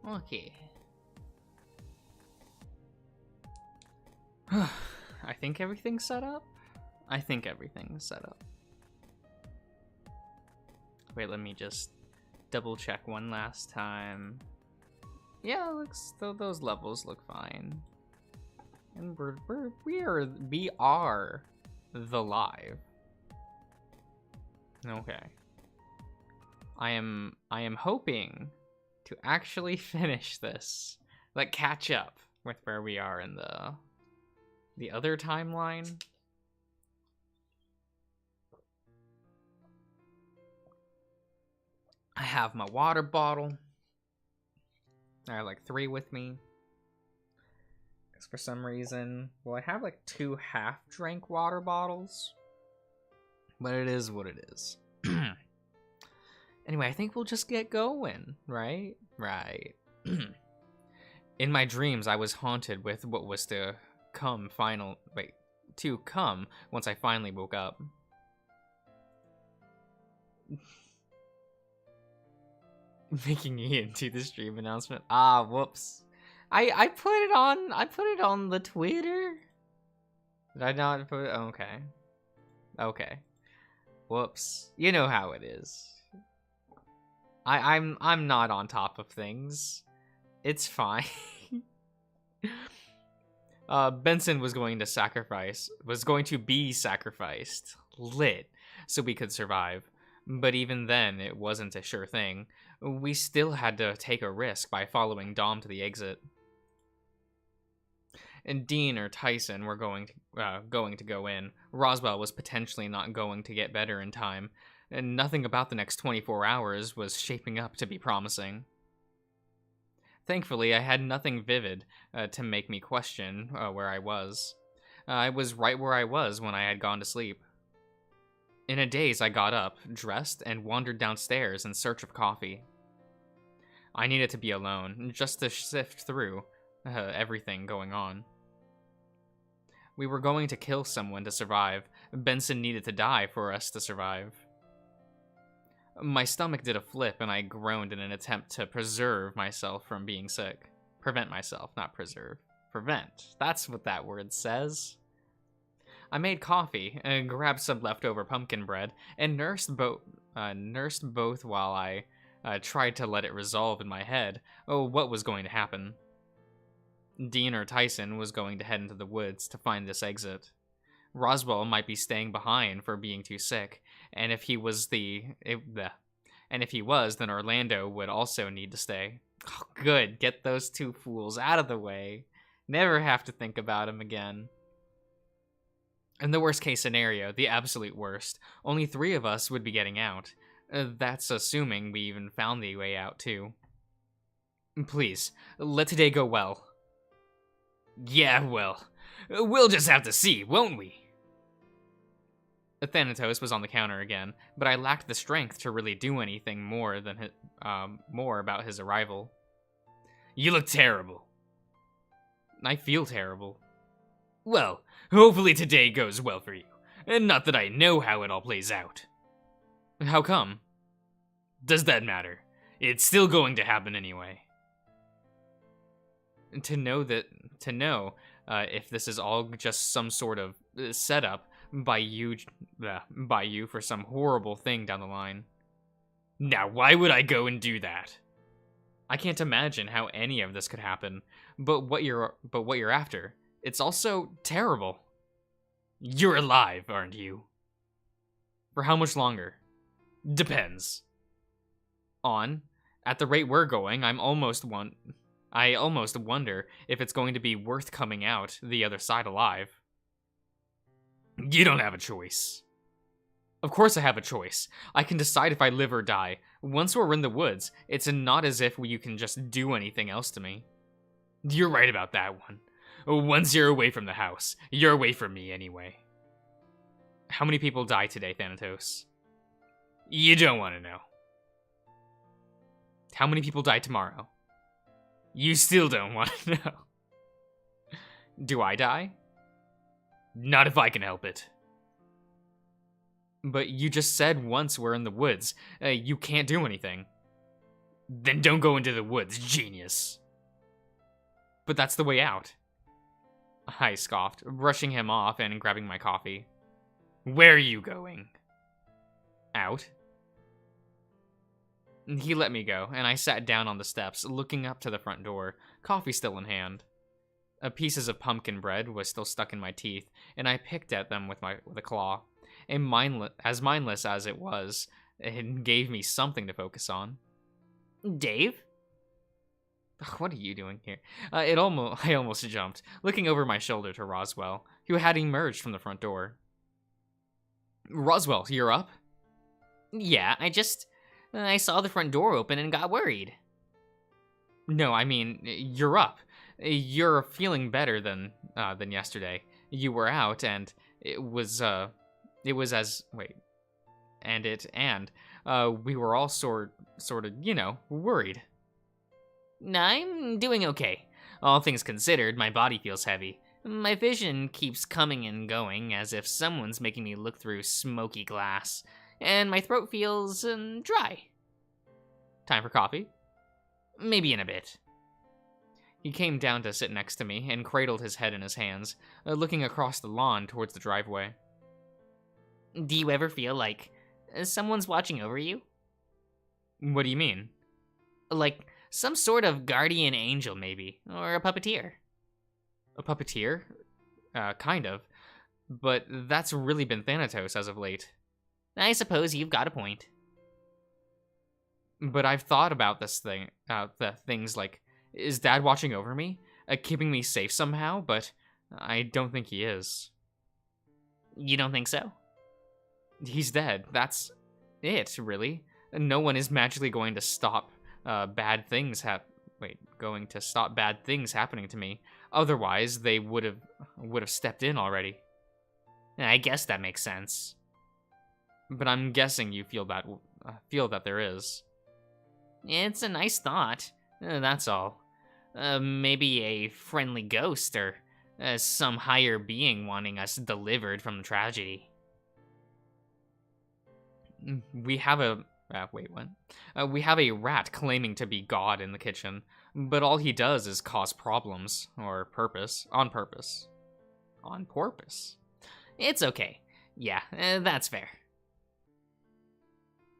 Okay. I think everything's set up. I think everything's set up. Wait, let me just double check one last time. Yeah, looks those levels look fine. And we are the live. Okay. I am hoping to actually finish this, like catch up with where we are in the other timeline. I have my water bottle. I have like 3 with me. Because for some reason, well, I have like 2 half-drank water bottles. But it is what it is. Anyway, I think we'll just get going, right? Right. In my dreams, I was haunted with what was to come once I finally woke up. Making Ian do the stream announcement. Ah, whoops. I put it on the Twitter. Did I not put it? Okay. Okay. Whoops. You know how it is. I'm not on top of things. It's fine. Benson was going to be sacrificed, lit, so we could survive. But even then, it wasn't a sure thing. We still had to take a risk by following Dom to the exit. And Dean or Tyson were going to go in. Roswell was potentially not going to get better in time, and nothing about the next 24 hours was shaping up to be promising. Thankfully, I had nothing vivid to make me question where I was. I was right where I was when I had gone to sleep. In a daze, I got up, dressed, and wandered downstairs in search of coffee. I needed to be alone, just to sift through everything going on. We were going to kill someone to survive. Benson needed to die for us to survive. My stomach did a flip, and I groaned in an attempt to preserve myself from being sick. Prevent myself, not preserve. Prevent. That's what that word says. I made coffee, and grabbed some leftover pumpkin bread, and nursed both while I tried to let it resolve in my head what was going to happen. Dean or Tyson was going to head into the woods to find this exit. Roswell might be staying behind for being too sick, and if he was, then Orlando would also need to stay. Oh, good, get those 2 fools out of the way. Never have to think about him again. In the worst case scenario, the absolute worst, only 3 of us would be getting out. That's assuming we even found the way out, too. Please, let today go well. Yeah, well, we'll just have to see, won't we? Thanatos was on the counter again, but I lacked the strength to really do anything more about his arrival. You look terrible. I feel terrible. Well, hopefully today goes well for you. And not that I know how it all plays out. How come? Does that matter? It's still going to happen anyway. To know if this is all just some sort of setup by you for some horrible thing down the line. Now, why would I go and do that? I can't imagine how any of this could happen, but what you're after, it's also terrible. You're alive, aren't you? For how much longer? Depends. At the rate we're going, I almost wonder if it's going to be worth coming out the other side alive. You don't have a choice. Of course I have a choice. I can decide if I live or die. Once we're in the woods, it's not as if you can just do anything else to me. You're right about that one. Once you're away from the house, you're away from me anyway. How many people died today, Thanatos? You don't want to know. How many people die tomorrow? You still don't want to know. Do I die? Not if I can help it. But you just said once we're in the woods, you can't do anything. Then don't go into the woods, genius. But that's the way out. I scoffed, brushing him off and grabbing my coffee. Where are you going? Out. He let me go, and I sat down on the steps, looking up to the front door, coffee still in hand. Pieces of pumpkin bread was still stuck in my teeth, and I picked at them with a claw. And mindless as it was, it gave me something to focus on. Dave? What are you doing here? I almost jumped, looking over my shoulder to Roswell, who had emerged from the front door. Roswell, you're up? Yeah, I saw the front door open and got worried. No, I mean, you're up. You're feeling better than yesterday. You were out, and we were all sort of, worried. I'm doing okay. All things considered, my body feels heavy. My vision keeps coming and going as if someone's making me look through smoky glass, and my throat feels dry. Time for coffee? Maybe in a bit. He came down to sit next to me and cradled his head in his hands, looking across the lawn towards the driveway. Do you ever feel like someone's watching over you? What do you mean? Like some sort of guardian angel, maybe, or a puppeteer. A puppeteer? Kind of. But that's really been Thanatos as of late. I suppose you've got a point. But I've thought about this thing, the things like, is Dad watching over me? Keeping me safe somehow? But I don't think he is. You don't think so? He's dead. That's it, really. No one is magically going to stop bad things happening to me. Otherwise, they would have stepped in already. I guess that makes sense. But I'm guessing you feel that there is. It's a nice thought. That's all. Maybe a friendly ghost or some higher being wanting us delivered from the tragedy. We have a we have a rat claiming to be God in the kitchen, but all he does is cause problems on purpose. It's okay. Yeah, that's fair.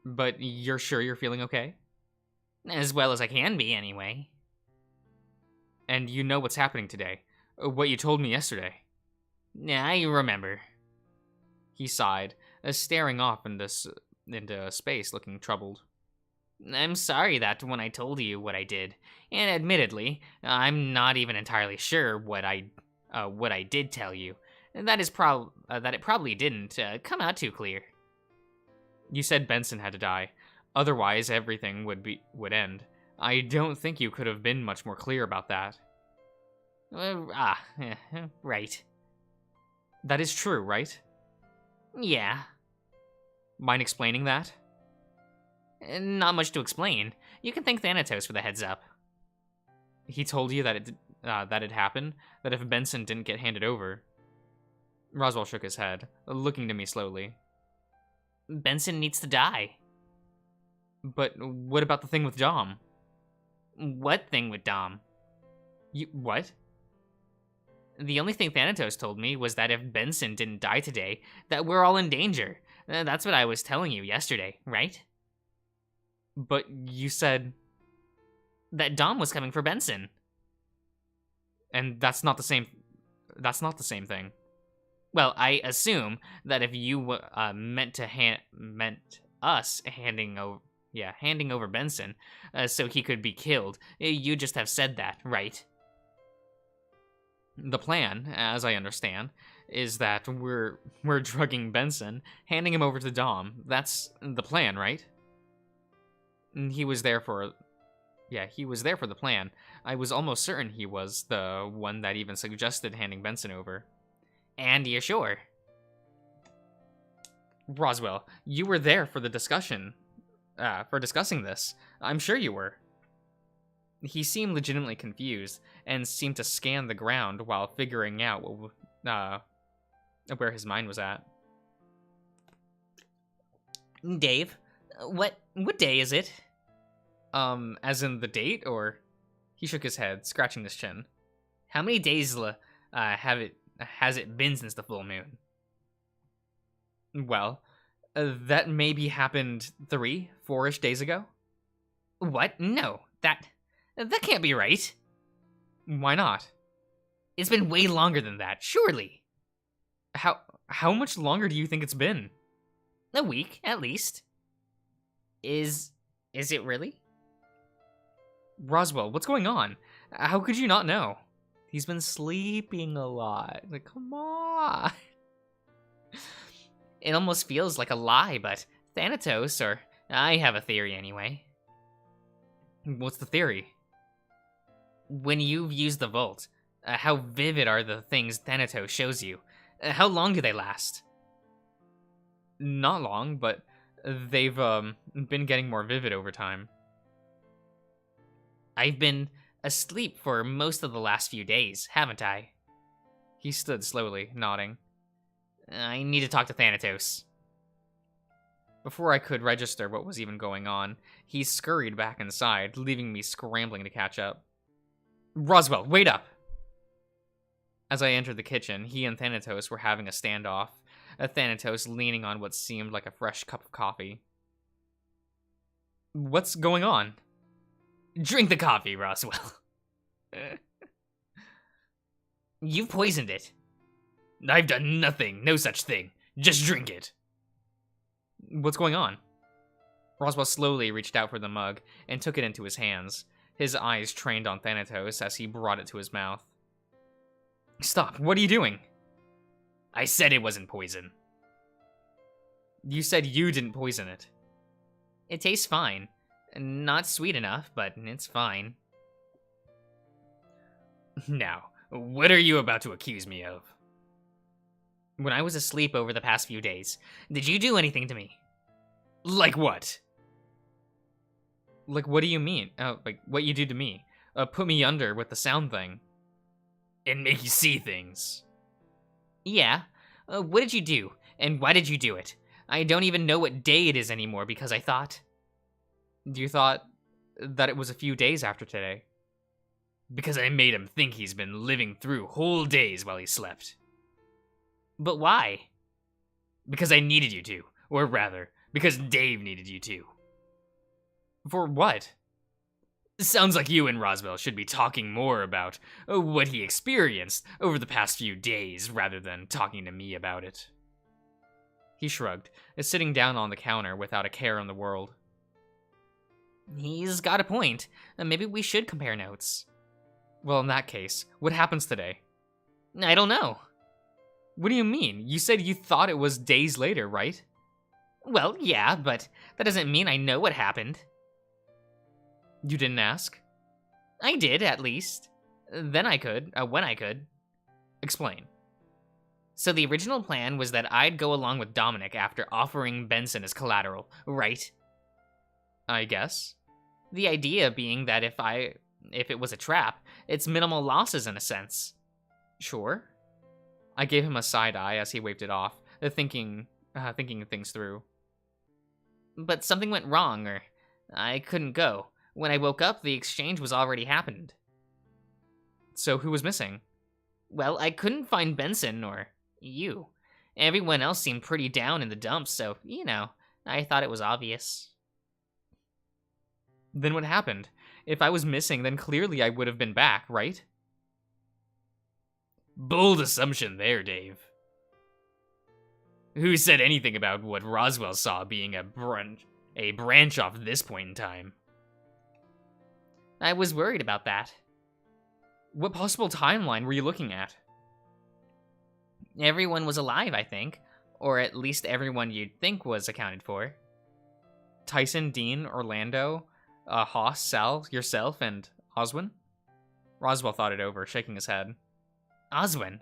But you're sure you're feeling okay? As well as I can be, anyway. And you know what's happening today. What you told me yesterday. I remember. He sighed, staring off into space, looking troubled. I'm sorry that when I told you what I did, and admittedly, I'm not even entirely sure what I did tell you. That it probably didn't come out too clear. You said Benson had to die. Otherwise, everything would end. I don't think you could have been much more clear about that. Right. That is true, right? Yeah. Mind explaining that? Not much to explain. You can thank Thanatos for the heads up. He told you that it happened? That if Benson didn't get handed over? Roswell shook his head, looking to me slowly. Benson needs to die. But what about the thing with Dom? What thing with Dom? What? The only thing Thanatos told me was that if Benson didn't die today, that we're all in danger. That's what I was telling you yesterday, right? But you said... that Dom was coming for Benson. And that's not the same thing. Well, I assume that if you meant us handing over Benson so he could be killed, you just have said that, right? The plan, as I understand, is that we're drugging Benson, handing him over to Dom. That's the plan, right? He was there for the plan. I was almost certain he was the one that even suggested handing Benson over. And you're sure? Roswell, you were there for the discussion. For discussing this. I'm sure you were. He seemed legitimately confused, and seemed to scan the ground while figuring out where his mind was at. Dave, what day is it? As in the date, or? He shook his head, scratching his chin. How many days has it been since the full moon? Well, that maybe happened 3, 4-ish days ago. What? No, that can't be right. Why not? It's been way longer than that, surely. How much longer do you think it's been? A week, at least. Is it really? Roswell, what's going on? How could you not know? He's been sleeping a lot. Like, come on. It almost feels like a lie, but Thanatos, or I have a theory anyway. What's the theory? When you've used the Vault, how vivid are the things Thanatos shows you? How long do they last? Not long, but they've been getting more vivid over time. I've been asleep for most of the last few days, haven't I? He stood slowly, nodding. I need to talk to Thanatos. Before I could register what was even going on, he scurried back inside, leaving me scrambling to catch up. Roswell, wait up! As I entered the kitchen, he and Thanatos were having a standoff, Thanatos leaning on what seemed like a fresh cup of coffee. What's going on? Drink the coffee, Roswell. You've poisoned it. I've done nothing, no such thing. Just drink it. What's going on? Roswell slowly reached out for the mug and took it into his hands, his eyes trained on Thanatos as he brought it to his mouth. Stop, what are you doing? I said it wasn't poison. You said you didn't poison it. It tastes fine. Not sweet enough, but it's fine. Now, what are you about to accuse me of? When I was asleep over the past few days, did you do anything to me? Like what? Like, what do you mean? Like, what you do to me? Put me under with the sound thing. And make you see things. Yeah. What did you do? And why did you do it? I don't even know what day it is anymore because I thought... You thought that it was a few days after today? Because I made him think he's been living through whole days while he slept. But why? Because I needed you to. Or rather, because Dave needed you to. For what? Sounds like you and Roswell should be talking more about what he experienced over the past few days rather than talking to me about it. He shrugged, sitting down on the counter without a care in the world. He's got a point. Maybe we should compare notes. Well, in that case, what happens today? I don't know. What do you mean? You said you thought it was days later, right? Well, yeah, but that doesn't mean I know what happened. You didn't ask? I did, at least. Then I could, when I could. Explain. So the original plan was that I'd go along with Dominic after offering Benson as collateral, right? I guess. The idea being that if it was a trap, it's minimal losses in a sense. Sure. I gave him a side eye as he waved it off, thinking things through. But something went wrong, or I couldn't go. When I woke up, the exchange was already happened. So who was missing? Well, I couldn't find Benson or you. Everyone else seemed pretty down in the dumps, so, I thought it was obvious. Then what happened? If I was missing, then clearly I would have been back, right? Bold assumption there, Dave. Who said anything about what Roswell saw being a branch off this point in time? I was worried about that. What possible timeline were you looking at? Everyone was alive, I think. Or at least everyone you'd think was accounted for. Tyson, Dean, Orlando, Haas, Sal, yourself, and Oswin? Roswell thought it over, shaking his head. Oswin?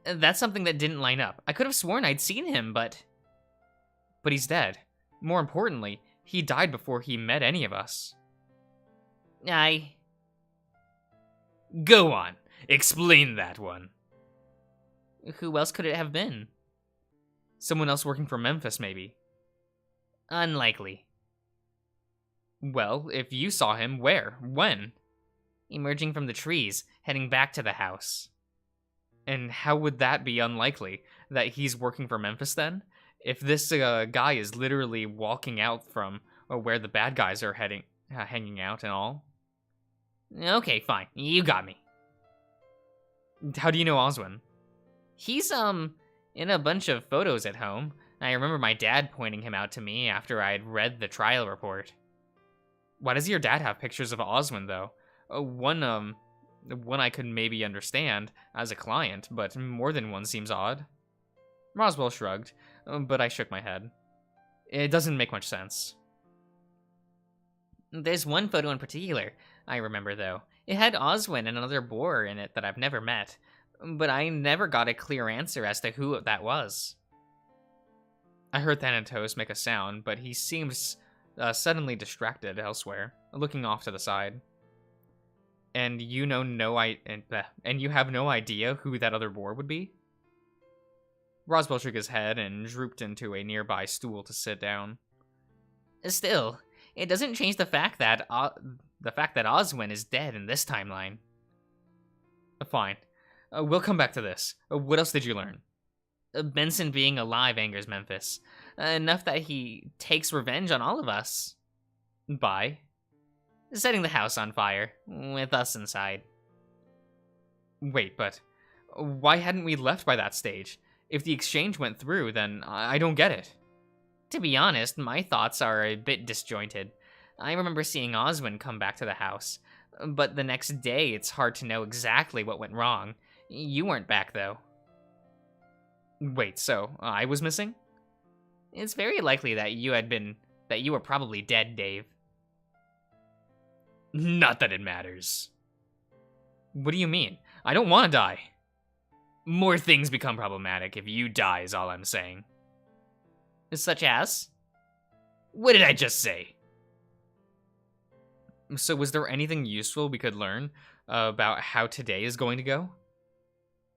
That's something that didn't line up. I could have sworn I'd seen him, but... But he's dead. More importantly, he died before he met any of us. Go on. Explain that one. Who else could it have been? Someone else working for Memphis, maybe. Unlikely. Well, if you saw him, where? When? Emerging from the trees, heading back to the house. And how would that be unlikely? That he's working for Memphis then? If this guy is literally walking out from where the bad guys are hanging out and all. Okay, fine. You got me. How do you know Oswin? He's, in a bunch of photos at home. I remember my dad pointing him out to me after I'd read the trial report. Why does your dad have pictures of Oswin, though? One I could maybe understand as a client, but more than one seems odd. Roswell shrugged, but I shook my head. It doesn't make much sense. There's one photo in particular I remember, though. It had Oswin and another boar in it that I've never met, but I never got a clear answer as to who that was. I heard Thanatos make a sound, but he seems suddenly distracted elsewhere, looking off to the side. And you have no idea who that other boar would be? Roswell shook his head and drooped into a nearby stool to sit down. Still, it doesn't change the fact that Oswin is dead in this timeline. Fine. We'll come back to this. What else did you learn? Benson being alive angers Memphis. Enough that he takes revenge on all of us. By? Setting the house on fire, with us inside. Wait, but why hadn't we left by that stage? If the exchange went through, then I don't get it. To be honest, my thoughts are a bit disjointed. I remember seeing Oswin come back to the house, but the next day it's hard to know exactly what went wrong. You weren't back, though. Wait, so I was missing? It's very likely that you were probably dead, Dave. Not that it matters. What do you mean? I don't want to die. More things become problematic if you die is all I'm saying. Such as? What did I just say? So was there anything useful we could learn about how today is going to go?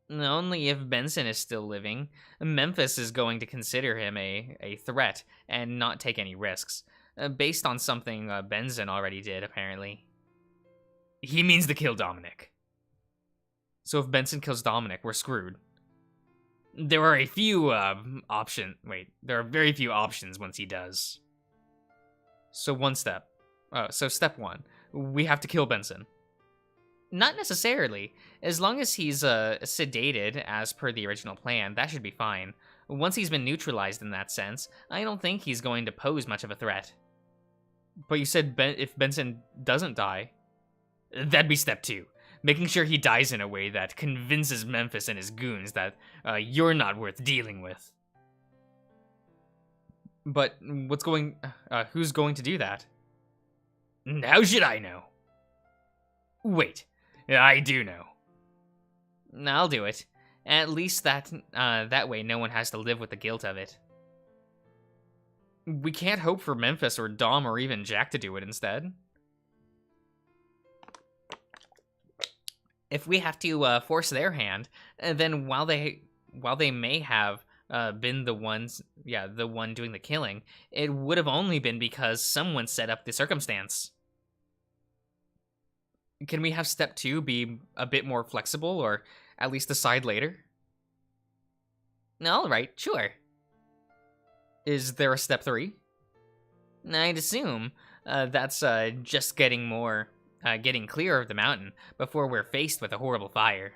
Only if Benson is still living. Memphis is going to consider him a threat and not take any risks, based on something Benson already did, apparently. He means to kill Dominic. So if Benson kills Dominic, we're screwed. There are very few options once he does. So step one, we have to kill Benson. Not necessarily. As long as he's sedated as per the original plan, that should be fine. Once he's been neutralized in that sense, I don't think he's going to pose much of a threat. But you said if Benson doesn't die, that'd be step two. Making sure he dies in a way that convinces Memphis and his goons that you're not worth dealing with. But who's going to do that? How should I know? Wait, I do know. I'll do it. At least that way no one has to live with the guilt of it. We can't hope for Memphis or Dom or even Jack to do it instead. If we have to force their hand, then while they may have been the one doing the killing, it would have only been because someone set up the circumstance. Can we have step 2 be a bit more flexible, or at least decide later? All right, sure. Is there a step 3? I'd assume that's just getting clear of the mountain before we're faced with a horrible fire.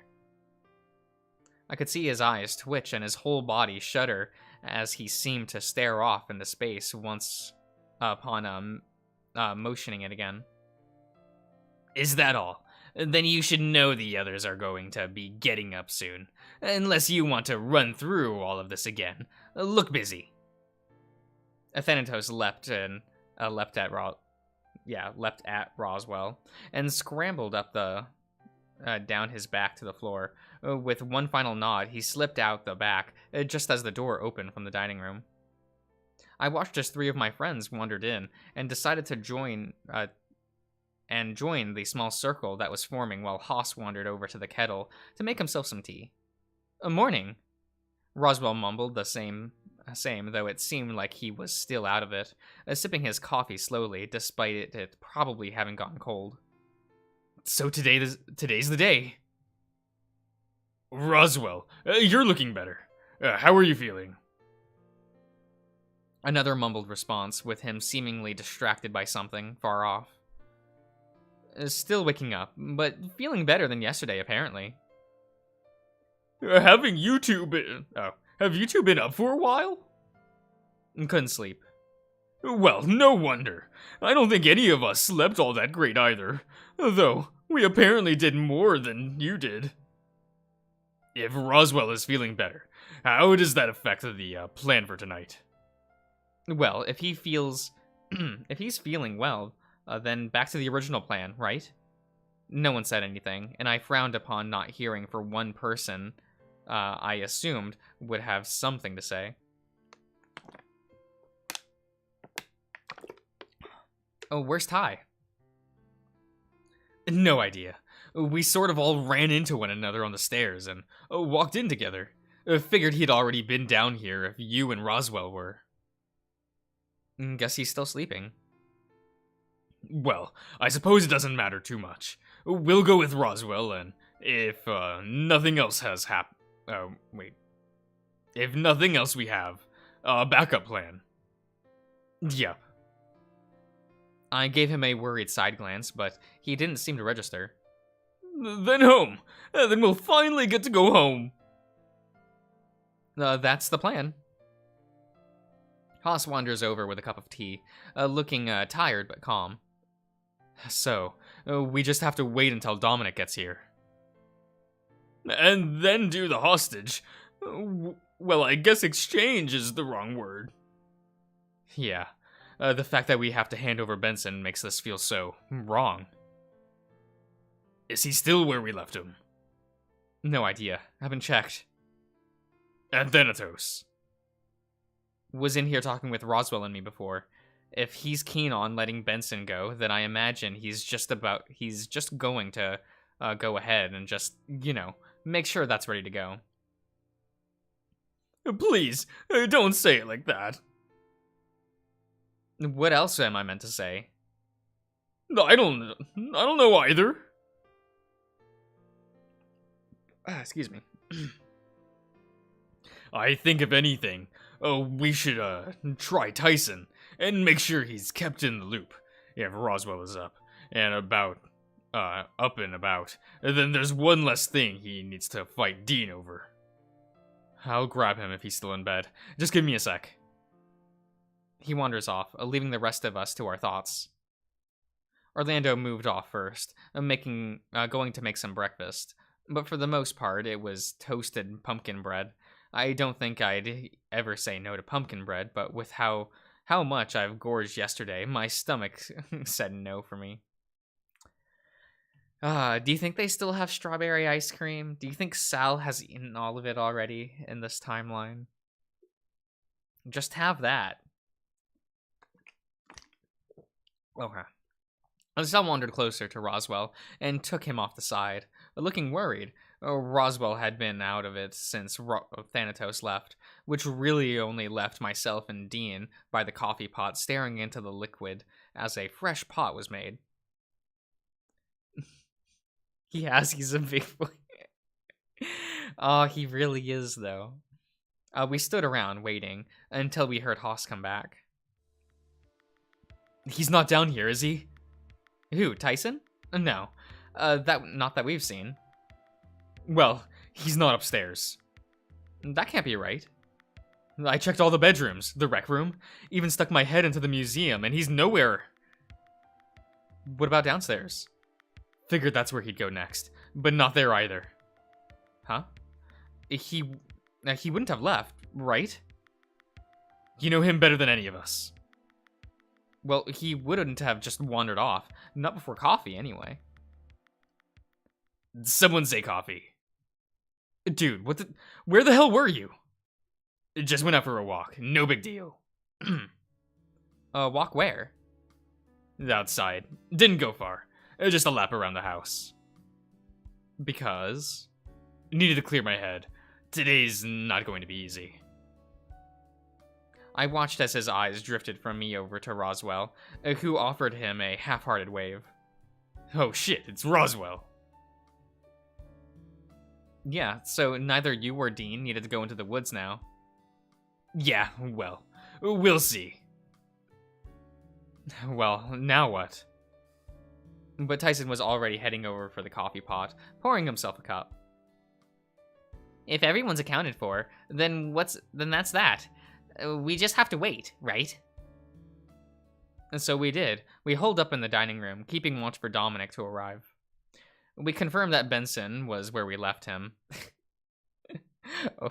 I could see his eyes twitch and his whole body shudder as he seemed to stare off into space once upon motioning it again. Is that all? Then you should know the others are going to be getting up soon. Unless you want to run through all of this again. Look busy. Thanatos leapt at Roswell, and scrambled up down his back to the floor. With one final nod, he slipped out the back, just as the door opened from the dining room. I watched as 3 of my friends wandered in, and decided to join the small circle that was forming while Haas wandered over to the kettle to make himself some tea. Morning, Roswell mumbled the same same, though it seemed like he was still out of it, sipping his coffee slowly, despite it probably having gotten cold. So today's the day. Roswell, you're looking better. How are you feeling? Another mumbled response, with him seemingly distracted by something far off. Still waking up, but feeling better than yesterday, apparently. Have you two been up for a while? Couldn't sleep. Well, no wonder. I don't think any of us slept all that great either. Though, we apparently did more than you did. If Roswell is feeling better, how does that affect the plan for tonight? Well, if he feels... if he's feeling well, then back to the original plan, right? No one said anything, and I frowned upon not hearing for one person I assumed would have something to say. Oh, where's Ty? No idea. We sort of all ran into one another on the stairs and walked in together. Figured he'd already been down here if you and Roswell were. Guess he's still sleeping. Well, I suppose it doesn't matter too much. We'll go with Roswell, and if nothing else has if nothing else we have a backup plan. Yep. I gave him a worried side glance, but he didn't seem to register. Then home. Then we'll finally get to go home. That's the plan. Haas wanders over with a cup of tea, looking tired but calm. So, we just have to wait until Dominic gets here. And then do the hostage. Well, I guess exchange is the wrong word. Yeah, the fact that we have to hand over Benson makes this feel so wrong. Is he still where we left him? No idea. Haven't checked. At Thanatos. Was in here talking with Roswell and me before. If he's keen on letting Benson go, then I imagine he's just going to go ahead and just, make sure that's ready to go. Please, don't say it like that. What else am I meant to say? I don't know either. Excuse me. I think if anything, we should try Tyson and make sure he's kept in the loop. If Roswell is up and about, then there's one less thing he needs to fight Dean over. I'll grab him if he's still in bed. Just give me a sec. He wanders off, leaving the rest of us to our thoughts. Orlando moved off first, going to make some breakfast. But for the most part, it was toasted pumpkin bread. I don't think I'd ever say no to pumpkin bread, but with how much I've gorged yesterday, my stomach said no for me. Do you think they still have strawberry ice cream? Do you think Sal has eaten all of it already in this timeline? Just have that. Okay. Sal wandered closer to Roswell and took him off the side, looking worried. Roswell had been out of it since Thanatos left, which really only left myself and Dean by the coffee pot staring into the liquid as a fresh pot was made. He's a big boy. Oh, he really is, though. We stood around waiting until we heard Haas come back. He's not down here, is he? Who, Tyson? No. Not that we've seen. Well, he's not upstairs. That can't be right. I checked all the bedrooms, the rec room, even stuck my head into the museum, and he's nowhere. What about downstairs? Figured that's where he'd go next, but not there either. Huh? He wouldn't have left, right? You know him better than any of us. Well, he wouldn't have just wandered off. Not before coffee, anyway. Someone say coffee. Dude, where the hell were you? Just went out for a walk. No big deal. Walk where? Outside. Didn't go far. Just a lap around the house. Because? Needed to clear my head. Today's not going to be easy. I watched as his eyes drifted from me over to Roswell, who offered him a half-hearted wave. Oh shit, it's Roswell. Yeah, so neither you or Dean needed to go into the woods now. Yeah, well, we'll see. Well, now what? But Tyson was already heading over for the coffee pot, pouring himself a cup. If everyone's accounted for, then that's that. We just have to wait, right? And so we did. We holed up in the dining room, keeping watch for Dominic to arrive. We confirmed that Benson was where we left him. Oh.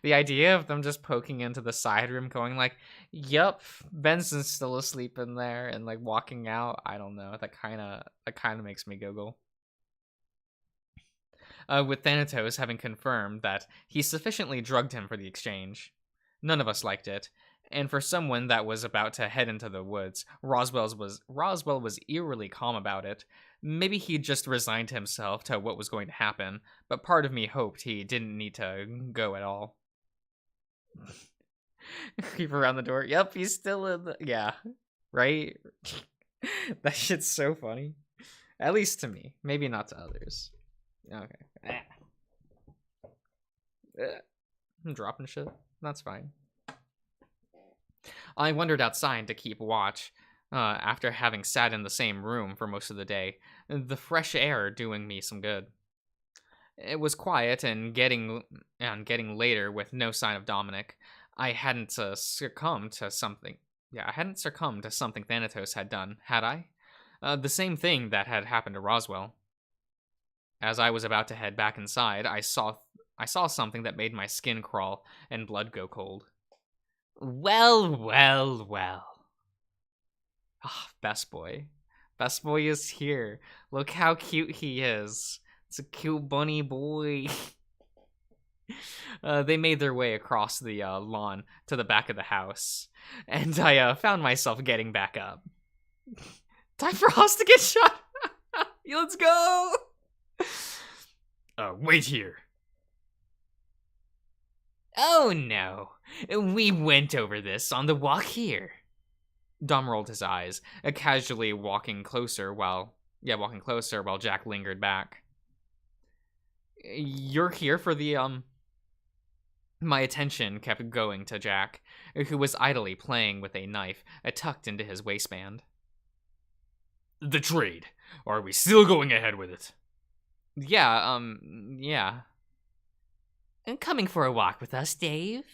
The idea of them just poking into the side room, going like, "Yup, Benson's still asleep in there," and like walking out. I don't know. That kind of makes me giggle. With Thanatos having confirmed that he sufficiently drugged him for the exchange. None of us liked it, and for someone that was about to head into the woods, Roswell was eerily calm about it. Maybe he just resigned himself to what was going to happen, but part of me hoped he didn't need to go at all. Creep around the door. Yep, he's still in the... Yeah, right? That shit's so funny. At least to me. Maybe not to others. Okay. I'm dropping shit. That's fine. I wandered outside to keep watch, after having sat in the same room for most of the day, the fresh air doing me some good. It was quiet and getting later with no sign of Dominic. I hadn't succumbed to something. Yeah, I hadn't succumbed to something Thanatos had done, had I? The same thing that had happened to Roswell. As I was about to head back inside, I saw something that made my skin crawl and blood go cold. Well, well, well. Ah, Best Boy. Best Boy is here. Look how cute he is. It's a cute bunny boy. They made their way across the lawn to the back of the house, and I found myself getting back up. Time for Haas to get shot. Let's go. Wait here. Oh no, we went over this on the walk here. Dom rolled his eyes, casually walking closer while Jack lingered back. You're here for the, My attention kept going to Jack, who was idly playing with a knife tucked into his waistband. The trade. Are we still going ahead with it? Yeah. And coming for a walk with us, Dave?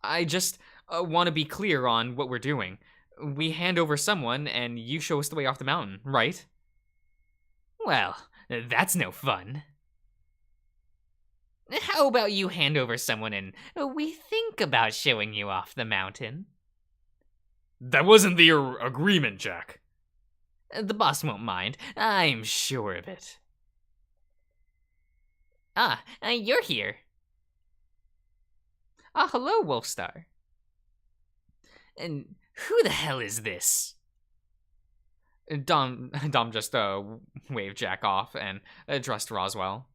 I just want to be clear on what we're doing. We hand over someone, and you show us the way off the mountain, right? Well, that's no fun. How about you hand over someone and we think about showing you off the mountain? That wasn't the agreement, Jack. The boss won't mind. I'm sure of it. You're here. Hello, Wolfstar. And who the hell is this? Dom just waved Jack off and addressed Roswell.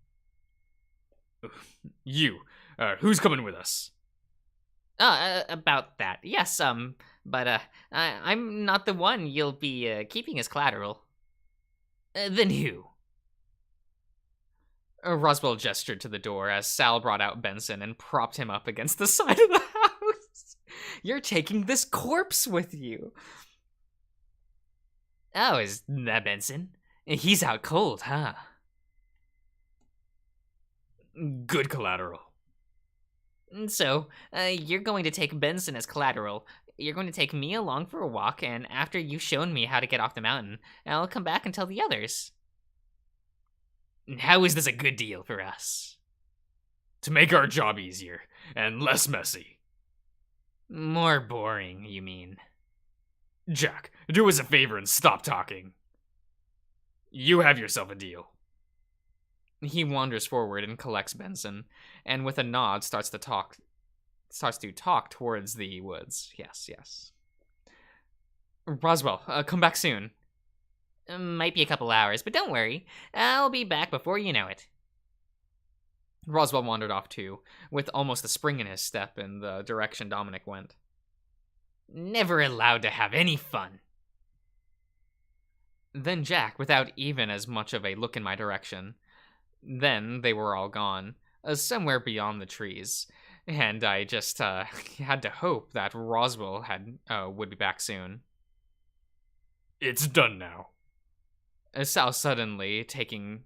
You, who's coming with us? About that, yes, but I'm not the one you'll be keeping as collateral. Then who? Roswell gestured to the door as Sal brought out Benson and propped him up against the side of the house. You're taking this corpse with you. Oh, is that Benson? He's out cold, huh? Good collateral. So, you're going to take Benson as collateral. You're going to take me along for a walk, and after you've shown me how to get off the mountain, I'll come back and tell the others. How is this a good deal for us? To make our job easier, and less messy. More boring, you mean? Jack, do us a favor and stop talking. You have yourself a deal. He wanders forward and collects Benson, and with a nod starts to talk towards the woods. Yes. Roswell, come back soon. Might be a couple hours, but don't worry. I'll be back before you know it. Roswell wandered off too, with almost a spring in his step in the direction Dominic went. Never allowed to have any fun. Then Jack, without even as much of a look in my direction. Then they were all gone, somewhere beyond the trees, and I just had to hope that Roswell would be back soon. It's done now. Sal suddenly talking,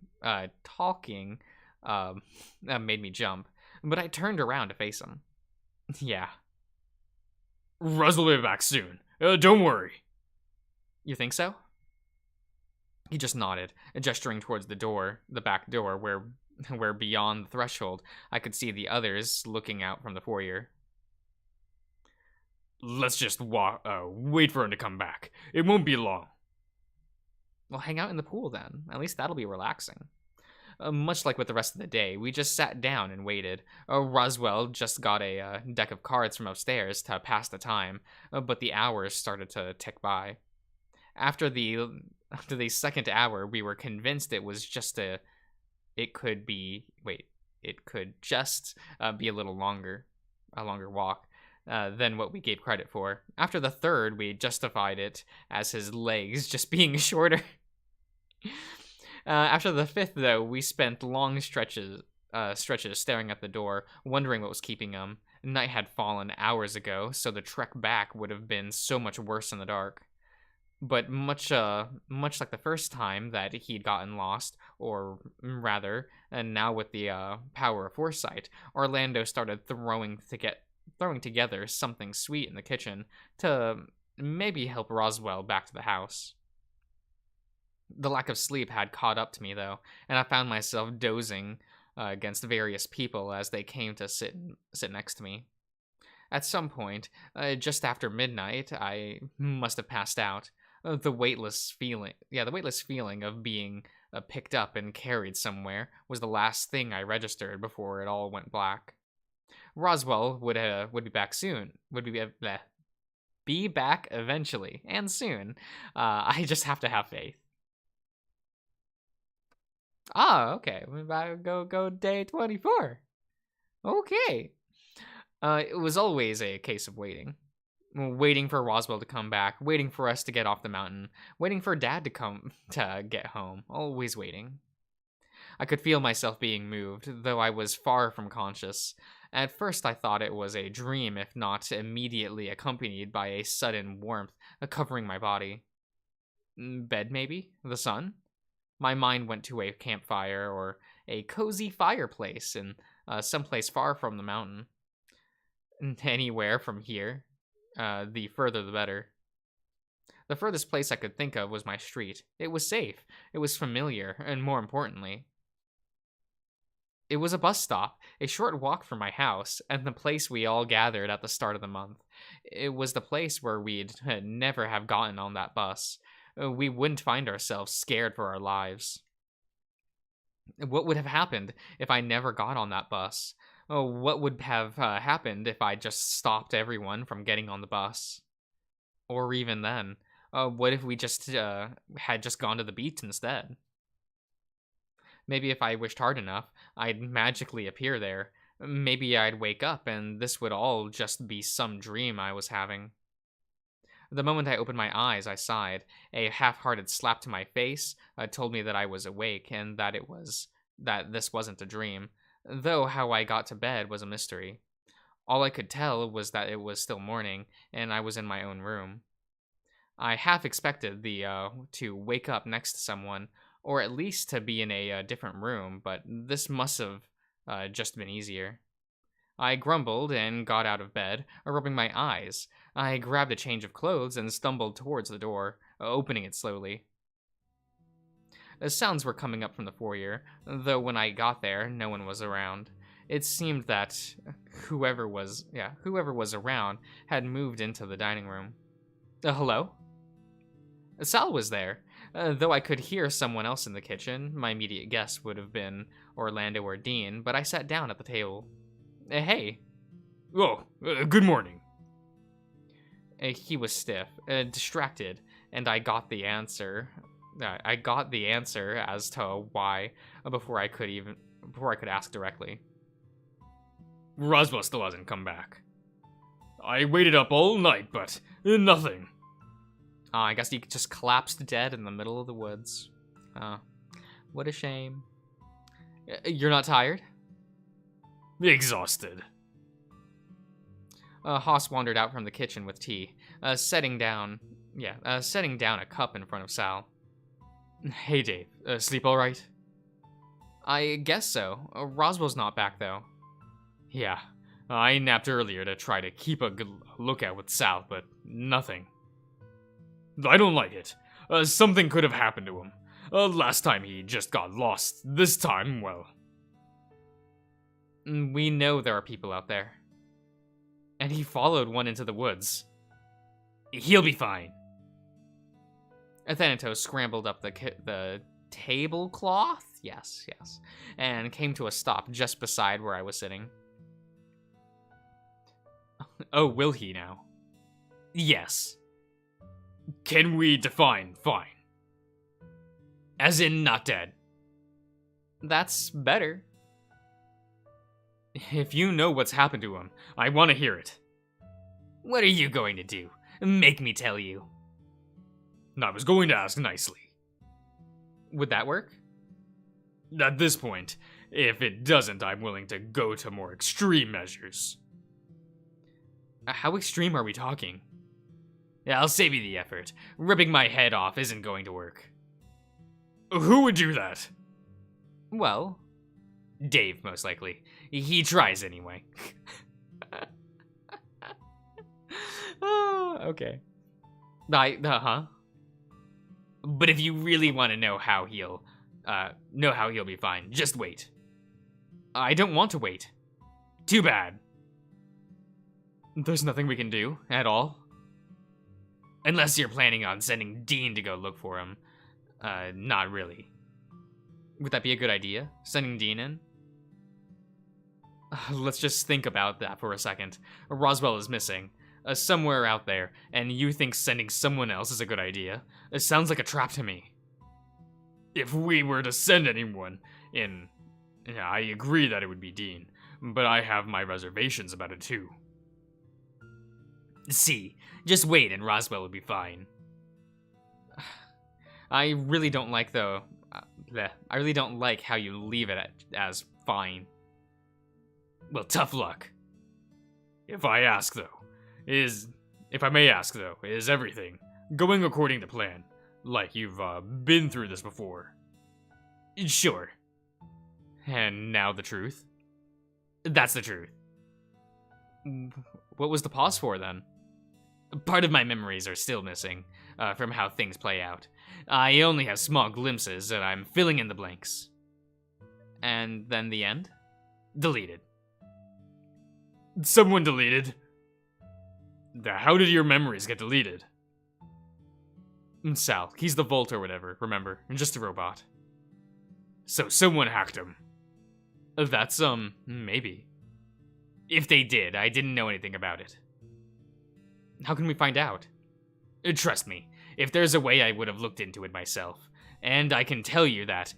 made me jump, but I turned around to face him. Yeah. Roswell will be back soon. Don't worry. You think so? He just nodded, gesturing towards the back door, where beyond the threshold, I could see the others looking out from the foyer. Let's just wait for him to come back. It won't be long. Well, hang out in the pool then. At least that'll be relaxing. Much like with the rest of the day, we just sat down and waited. Roswell just got a deck of cards from upstairs to pass the time, but the hours started to tick by. After the second hour, we were convinced it was just it could just be a longer walk than what we gave credit for. After the third, we justified it as his legs just being shorter. After the fifth, though, we spent long stretches staring at the door, wondering what was keeping him. Night had fallen hours ago, so the trek back would have been so much worse in the dark. But much like the first time that he'd gotten lost, or rather, and now with the power of foresight, Orlando started throwing together something sweet in the kitchen to maybe help Roswell back to the house. The lack of sleep had caught up to me, though, and I found myself dozing against various people as they came to sit next to me. At some point, just after midnight, I must have passed out. The weightless feeling of being picked up and carried somewhere was the last thing I registered before it all went black. Roswell would be back soon. Be back eventually and soon. I just have to have faith. Okay. We're about to go day 24. Okay. It was always a case of waiting. Waiting for Roswell to come back, waiting for us to get off the mountain, waiting for Dad to come to get home, always waiting. I could feel myself being moved, though I was far from conscious. At first I thought it was a dream, if not immediately accompanied by a sudden warmth covering my body. Bed, maybe? The sun? My mind went to a campfire or a cozy fireplace in someplace far from the mountain. Anywhere from here. The further the better. The furthest place I could think of was my street. It was safe, it was familiar, and more importantly, it was a bus stop, a short walk from my house, and the place we all gathered at the start of the month. It was the place where we'd never have gotten on that bus. We wouldn't find ourselves scared for our lives. What would have happened if I never got on that bus? What would have happened if I just stopped everyone from getting on the bus? Or even then, what if we just had just gone to the beach instead? Maybe if I wished hard enough, I'd magically appear there. Maybe I'd wake up and this would all just be some dream I was having. The moment I opened my eyes, I sighed. A half-hearted slap to my face told me that I was awake and that this wasn't a dream. Though how I got to bed was a mystery. All I could tell was that it was still morning, and I was in my own room. I half expected to wake up next to someone, or at least to be in a different room, but this must have just been easier. I grumbled and got out of bed, rubbing my eyes. I grabbed a change of clothes and stumbled towards the door, opening it slowly. Sounds were coming up from the foyer, though when I got there, no one was around. It seemed that whoever was around had moved into the dining room. Hello? Sal was there. Though I could hear someone else in the kitchen, my immediate guess would have been Orlando or Dean, but I sat down at the table. Hey. Oh, good morning. He was stiff, distracted, and I got the answer as to why before I could ask directly. Roswell still hasn't come back. I waited up all night, but nothing. I guess he just collapsed dead in the middle of the woods. What a shame. You're not tired? Exhausted. Haas wandered out from the kitchen with tea, setting down a cup in front of Sal. Hey Dave, sleep alright? I guess so. Roswell's not back, though. Yeah, I napped earlier to try to keep a good lookout with Sal, but nothing. I don't like it. Something could have happened to him. Last time he just got lost. This time, well... We know there are people out there. And he followed one into the woods. He'll be fine. Thanatos scrambled up the tablecloth? Yes, and came to a stop just beside where I was sitting. Oh, will he now? Yes. Can we define fine? As in not dead. That's better. If you know what's happened to him, I want to hear it. What are you going to do? Make me tell you. I was going to ask nicely. Would that work? At this point, if it doesn't, I'm willing to go to more extreme measures. How extreme are we talking? I'll save you the effort. Ripping my head off isn't going to work. Who would do that? Well, Dave, most likely. He tries anyway. Okay. But if you really want to know how he'll be fine, just wait. I don't want to wait. Too bad. There's nothing we can do, at all. Unless you're planning on sending Dean to go look for him. Not really. Would that be a good idea? Sending Dean in? Let's just think about that for a second. Roswell is missing. Somewhere out there, and you think sending someone else is a good idea? It sounds like a trap to me. If we were to send anyone in, I agree that it would be Dean, but I have my reservations about it too. See, just wait and Roswell will be fine. I really don't like I really don't like how you leave it as fine. Well, tough luck. If I may ask though, is everything going according to plan? Like you've been through this before? Sure. And now the truth? That's the truth. What was the pause for then? Part of my memories are still missing, from how things play out. I only have small glimpses, and I'm filling in the blanks. And then the end? Deleted. Someone deleted? How did your memories get deleted? Sal, he's the Volt or whatever, remember? Just a robot. So someone hacked him. That's, maybe. If they did, I didn't know anything about it. How can we find out? Trust me, if there's a way, I would have looked into it myself. And I can tell you that,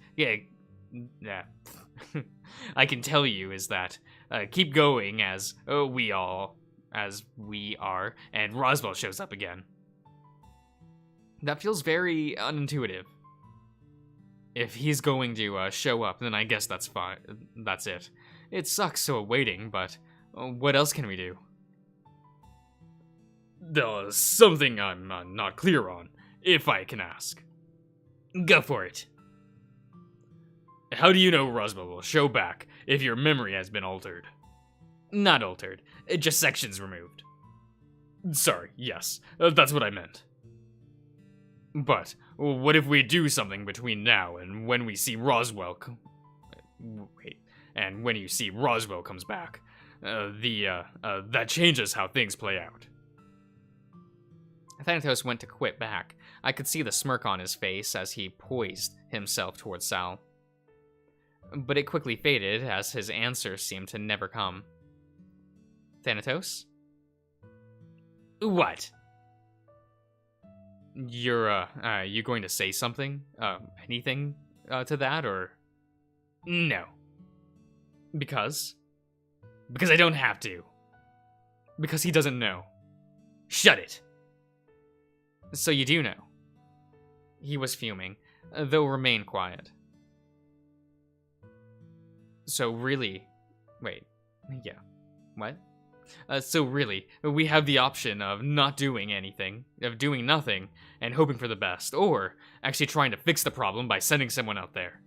I can tell you is that, keep going as we are, and Roswell shows up again. That feels very unintuitive. If he's going to show up, then I guess that's fine. That's it. It sucks so waiting, but what else can we do? There's something I'm not clear on, if I can ask. Go for it. How do you know Roswell will show back if your memory has been altered? Not altered, just sections removed. Sorry, yes, that's what I meant. But what if we do something between now and when we see Roswell and when you see Roswell comes back? That changes how things play out. Thanatos went to quit back. I could see the smirk on his face as he poised himself towards Sal. But it quickly faded as his answer seemed to never come. Thanatos? What? You going to say something? Anything to that, or? No. Because? Because I don't have to. Because he doesn't know. Shut it. So you do know. He was fuming, though remained quiet. So really... Wait. Yeah. What? So really, we have the option of not doing anything, of doing nothing, and hoping for the best, or actually trying to fix the problem by sending someone out there.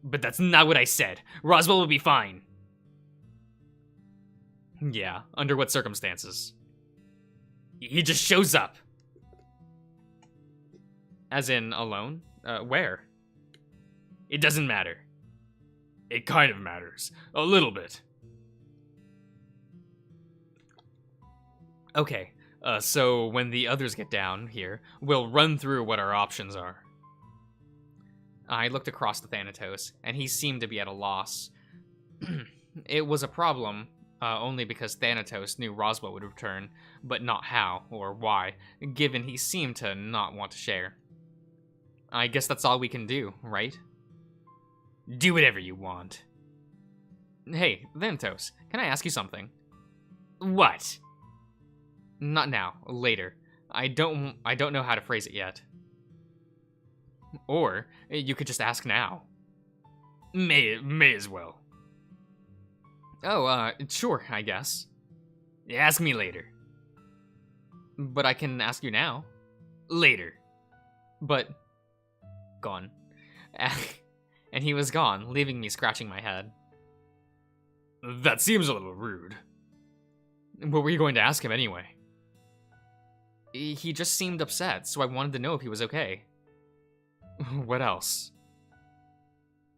But that's not what I said. Roswell will be fine. Yeah, under what circumstances? He just shows up. As in, alone? Where? It doesn't matter. It kind of matters. A little bit. Okay, so when the others get down here, we'll run through what our options are. I looked across to Thanatos, and he seemed to be at a loss. It was a problem, only because Thanatos knew Roswell would return, but not how or why, given he seemed to not want to share. I guess that's all we can do, right? Do whatever you want. Hey, Thanatos, can I ask you something? What? Not now, later. I don't know how to phrase it yet. Or you could just ask now. May as well. Oh, sure, I guess. Ask me later. But I can ask you now. Later. But... Gone. And he was gone, leaving me scratching my head. That seems a little rude. What were you going to ask him anyway? He just seemed upset, so I wanted to know if he was okay. What else?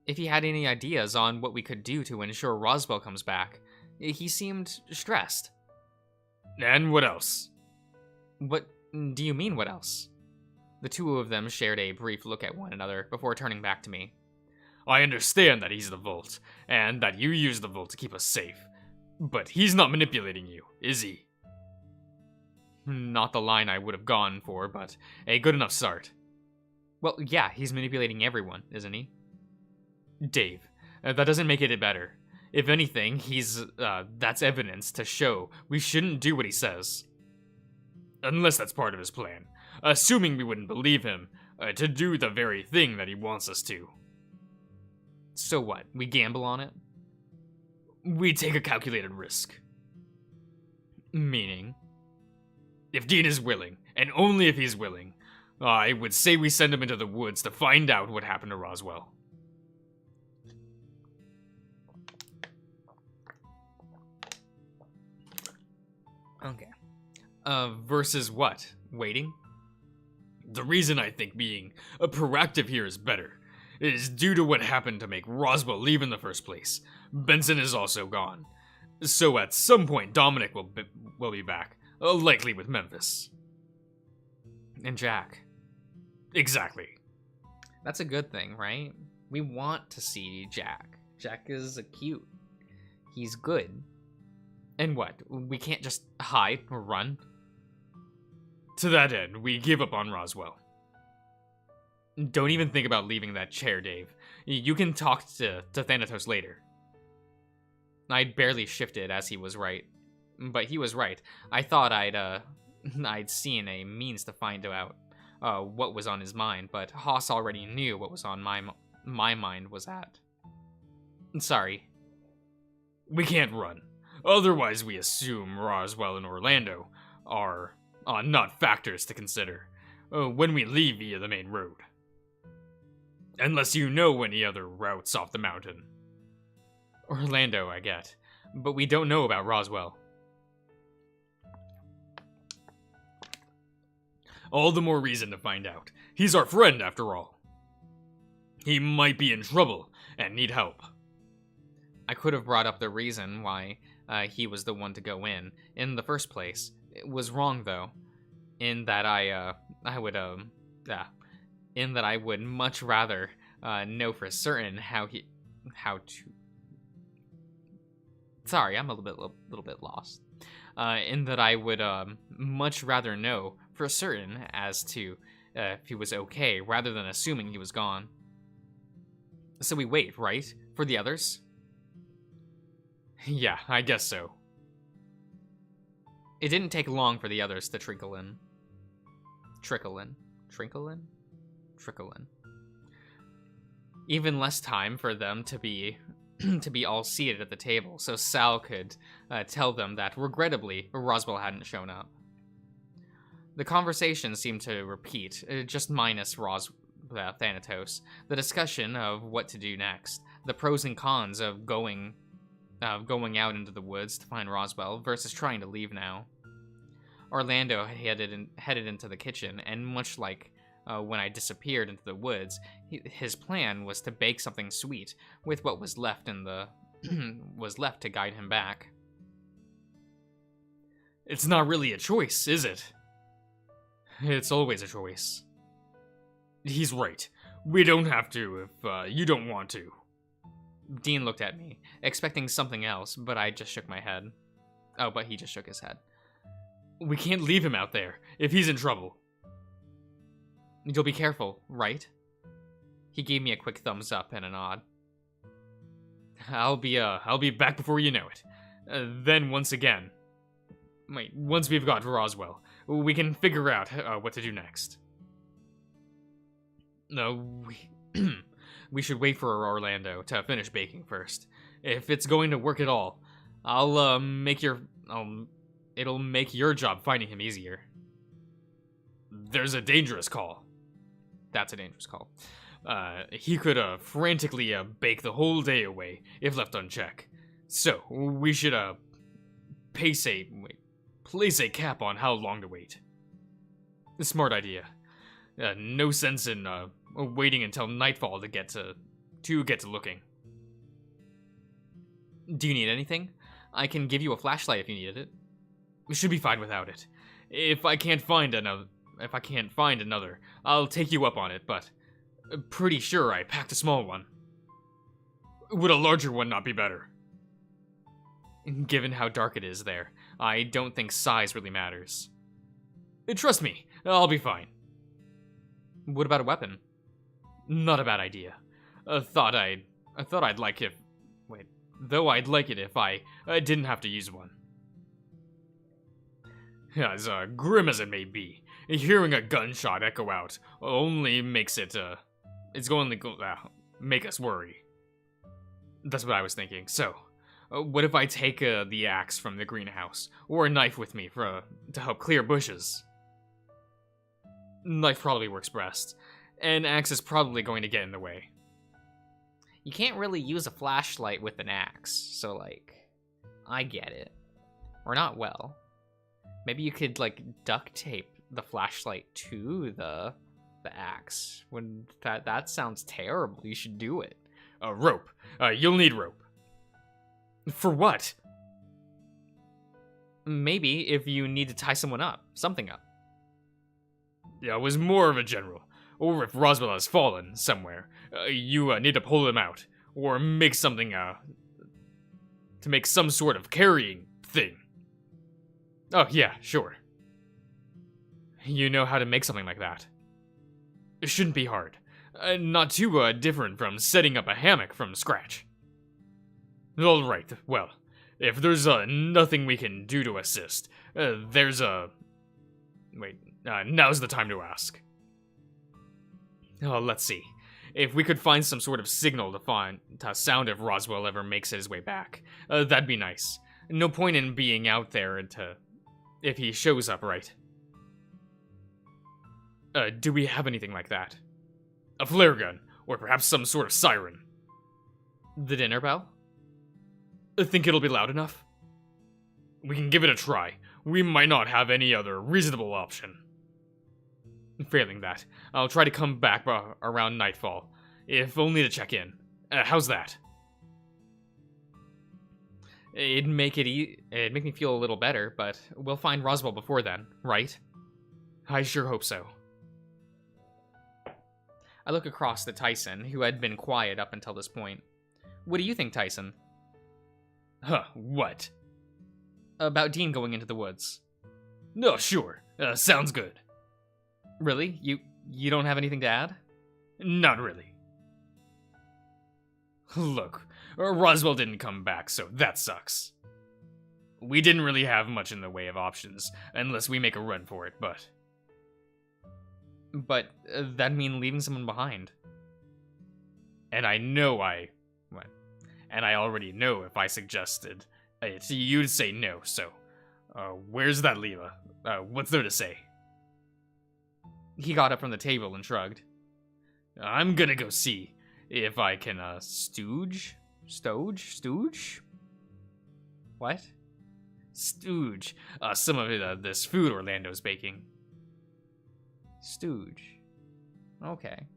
If he had any ideas on what we could do to ensure Roswell comes back. He seemed stressed. And what else? What do you mean, what else? The two of them shared a brief look at one another before turning back to me. I understand that he's the Vault, and that you use the Vault to keep us safe. But he's not manipulating you, is he? Not the line I would have gone for, but a good enough start. Well, yeah, he's manipulating everyone, isn't he? Dave, that doesn't make it better. If anything, that's evidence to show we shouldn't do what he says. Unless that's part of his plan. Assuming we wouldn't believe him, to do the very thing that he wants us to. So what, we gamble on it? We take a calculated risk. Meaning? If Dean is willing, and only if he's willing, I would say we send him into the woods to find out what happened to Roswell. Okay. Versus what? Waiting? The reason I think being proactive here is better is due to what happened to make Roswell leave in the first place. Benson is also gone. So at some point, Dominic will be back, likely with Memphis. And Jack. Exactly. That's a good thing, right? We want to see Jack. Jack is cute. He's good. And what? We can't just hide or run? To that end, we give up on Roswell. Don't even think about leaving that chair, Dave. You can talk to Thanatos later. I'd barely shifted as he was right. But he was right. I thought I'd seen a means to find out what was on his mind, but Haas already knew what was on my mind was at. Sorry. We can't run. Otherwise, we assume Roswell and Orlando are not factors to consider when we leave via the main road. Unless you know any other routes off the mountain. Orlando, I get. But we don't know about Roswell. All the more reason to find out. He's our friend, after all. He might be in trouble and need help. I could have brought up the reason why he was the one to go in the first place. It was wrong, though, in that I would much rather know for certain how to. Sorry, I'm a little bit lost. In that I would much rather know for certain as to if he was okay, rather than assuming he was gone. So we wait, right, for the others? Yeah, I guess so. It didn't take long for the others to trickle in. Trickle in? Trickle in? Trickle in. Even less time for them to be to be all seated at the table, so Sal could tell them that, regrettably, Roswell hadn't shown up. The conversation seemed to repeat, just minus Thanatos. The discussion of what to do next, the pros and cons of going out into the woods to find Roswell versus trying to leave now. Orlando had headed into the kitchen, and much like when I disappeared into the woods, his plan was to bake something sweet with what was left was left to guide him back. It's not really a choice, is it? It's always a choice. He's right. We don't have to if you don't want to. Dean looked at me, expecting something else, but I just shook my head. Oh, but he just shook his head. We can't leave him out there if he's in trouble. You'll be careful, right? He gave me a quick thumbs up and a nod. I'll be back before you know it. Then once we've got Roswell, we can figure out what to do next. No, we should wait for Orlando to finish baking first. If it's going to work at all, it'll make your job finding him easier. There's a dangerous call. That's a dangerous call. He could frantically bake the whole day away if left unchecked. So we should place a cap on how long to wait. Smart idea. No sense in waiting until nightfall to get to looking. Do you need anything? I can give you a flashlight if you needed it. We should be fine without it. If I can't find another, I'll take you up on it, but pretty sure I packed a small one. Would a larger one not be better? Given how dark it is there, I don't think size really matters. Trust me, I'll be fine. What about a weapon? Not a bad idea. Thought I'd like it if I didn't have to use one. As grim as it may be, hearing a gunshot echo out only makes it's going to make us worry. That's what I was thinking. So, what if I take the axe from the greenhouse, or a knife with me to help clear bushes? Knife probably works best. An axe is probably going to get in the way. You can't really use a flashlight with an axe, so, I get it. Or not well. Maybe you could, duct tape the flashlight to the axe. That sounds terrible. You should do it. Rope. You'll need rope. For what? Maybe if you need to tie something up. Yeah, it was more of a general. Or if Roswell has fallen somewhere, you need to pull him out, or make something, to make some sort of carrying thing. Oh, yeah, sure. You know how to make something like that. It shouldn't be hard. Not too, different from setting up a hammock from scratch. Alright, well, if there's, nothing we can do to assist, now's the time to ask. Let's see. If we could find some sort of signal to sound if Roswell ever makes his way back, that'd be nice. No point in being out there if he shows up, right? Do we have anything like that? A flare gun, or perhaps some sort of siren. The dinner bell? Think it'll be loud enough? We can give it a try. We might not have any other reasonable option. Failing that, I'll try to come back around nightfall, if only to check in. How's that? It'd make me feel a little better, but we'll find Roswell before then, right? I sure hope so. I look across to Tyson, who had been quiet up until this point. What do you think, Tyson? What? About Dean going into the woods. No, sure. Sounds good. Really? You don't have anything to add? Not really. Look, Roswell didn't come back, so that sucks. We didn't really have much in the way of options, unless we make a run for it, but... But that'd mean leaving someone behind. And I already know if I suggested it, you'd say no, so... where's that leave? What's there to say? He got up from the table and shrugged. I'm gonna go see if I can, Stooge? What? Stooge some of this food Orlando's baking. Stooge. Okay.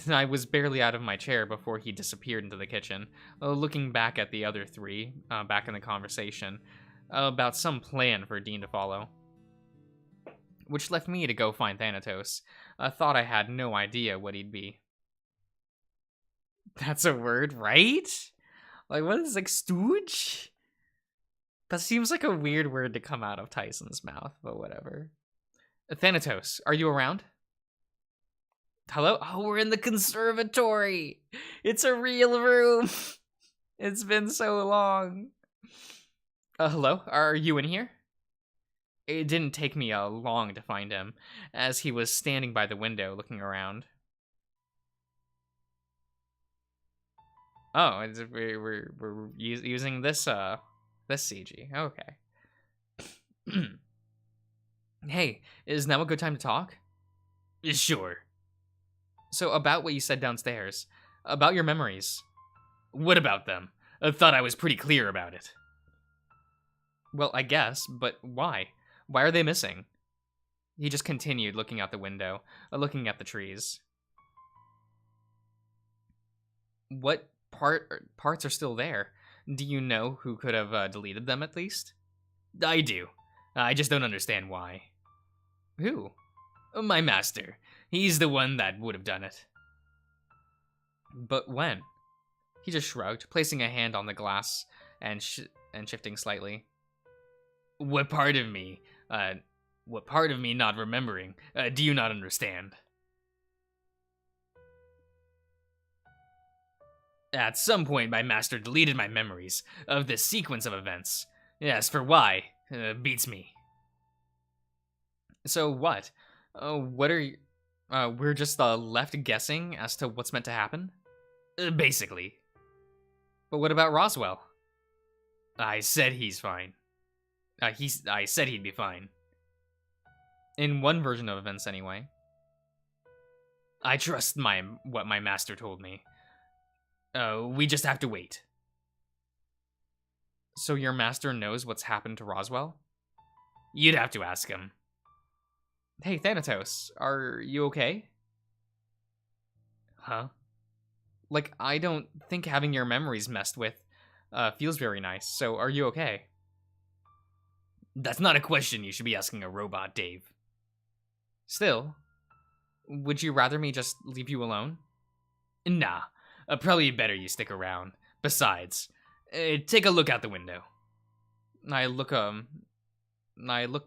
I was barely out of my chair before he disappeared into the kitchen, looking back at the other three, back in the conversation, about some plan for Dean to follow. Which left me to go find Thanatos. I thought I had no idea what he'd be. That's a word, right? Like, what is, like, stooge? That seems like a weird word to come out of Tyson's mouth, but whatever. Thanatos, are you around? Hello? Oh, we're in the conservatory! It's a real room! It's been so long. Hello? Are you in here? It didn't take me long to find him, as he was standing by the window looking around. Oh, we're using this CG. Okay. Hey, is now a good time to talk? Sure. So about what you said downstairs, about your memories. What about them? I thought I was pretty clear about it. Well, I guess, but why? Why are they missing? He just continued looking out the window, looking at the trees. What parts are still there? Do you know who could have deleted them at least? I do. I just don't understand why. Who? My master. He's the one that would have done it. But when? He just shrugged, placing a hand on the glass and shifting slightly. What part of me not remembering, do you not understand? At some point, my master deleted my memories of this sequence of events. As for why, beats me. So what? What are you... we're just left guessing as to what's meant to happen? Basically. But what about Roswell? I said he's fine. I said he'd be fine. In one version of events, anyway. I trust what my master told me. We just have to wait. So your master knows what's happened to Roswell? You'd have to ask him. Hey, Thanatos, are you okay? Huh? Like, I don't think having your memories messed with feels very nice, so are you okay? That's not a question you should be asking a robot, Dave. Still, would you rather me just leave you alone? Nah, probably better you stick around. Besides, take a look out the window. I look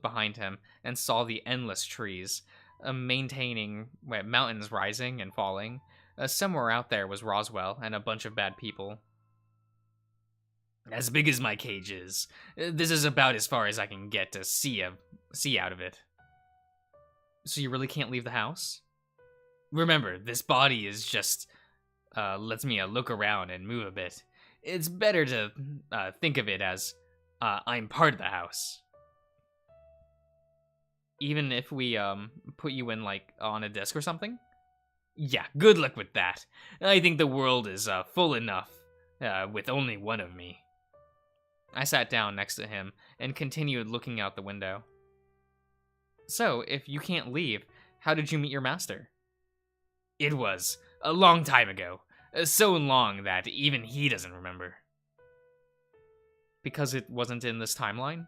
behind him and saw the endless trees, mountains rising and falling. Somewhere out there was Roswell and a bunch of bad people. As big as my cage is, this is about as far as I can get to see out of it. So you really can't leave the house? Remember, this body is just lets me look around and move a bit. It's better to think of it as I'm part of the house. Even if we put you in like on a disc or something? Yeah, good luck with that. I think the world is full enough with only one of me. I sat down next to him and continued looking out the window. So, if you can't leave, how did you meet your master? It was a long time ago. So long that even he doesn't remember. Because it wasn't in this timeline?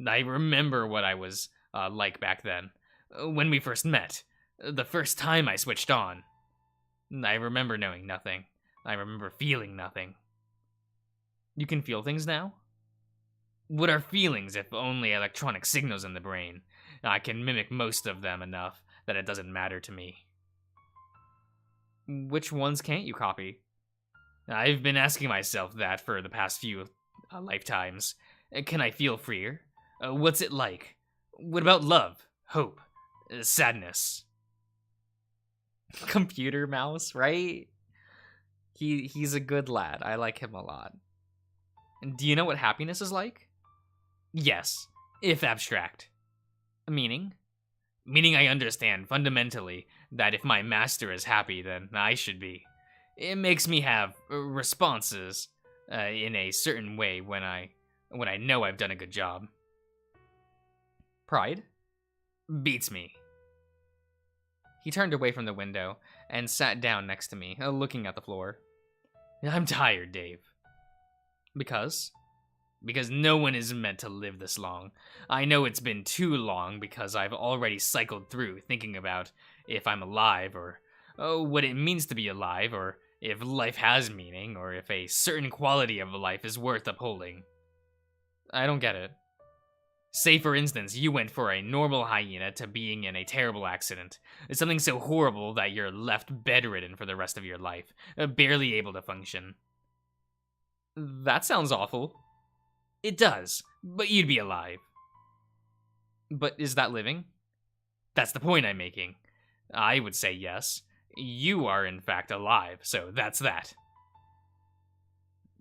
I remember what I was like back then. When we first met. The first time I switched on. I remember knowing nothing. I remember feeling nothing. You can feel things now? What are feelings if only electronic signals in the brain? I can mimic most of them enough that it doesn't matter to me. Which ones can't you copy? I've been asking myself that for the past few lifetimes. Can I feel freer? What's it like? What about love, hope, sadness? Computer mouse, right? He's a good lad. I like him a lot. And do you know what happiness is like? Yes, if abstract. Meaning? Meaning I understand fundamentally that if my master is happy, then I should be. It makes me have responses in a certain way when I know I've done a good job. Pride? Beats me. He turned away from the window and sat down next to me, looking at the floor. I'm tired, Dave. Because? Because no one is meant to live this long. I know it's been too long because I've already cycled through thinking about if I'm alive, or what it means to be alive, or if life has meaning, or if a certain quality of life is worth upholding. I don't get it. Say, for instance, you went for a normal hyena to being in a terrible accident. It's something so horrible that you're left bedridden for the rest of your life, barely able to function. That sounds awful. It does, but you'd be alive. But is that living? That's the point I'm making. I would say yes. You are, in fact, alive, so that's that.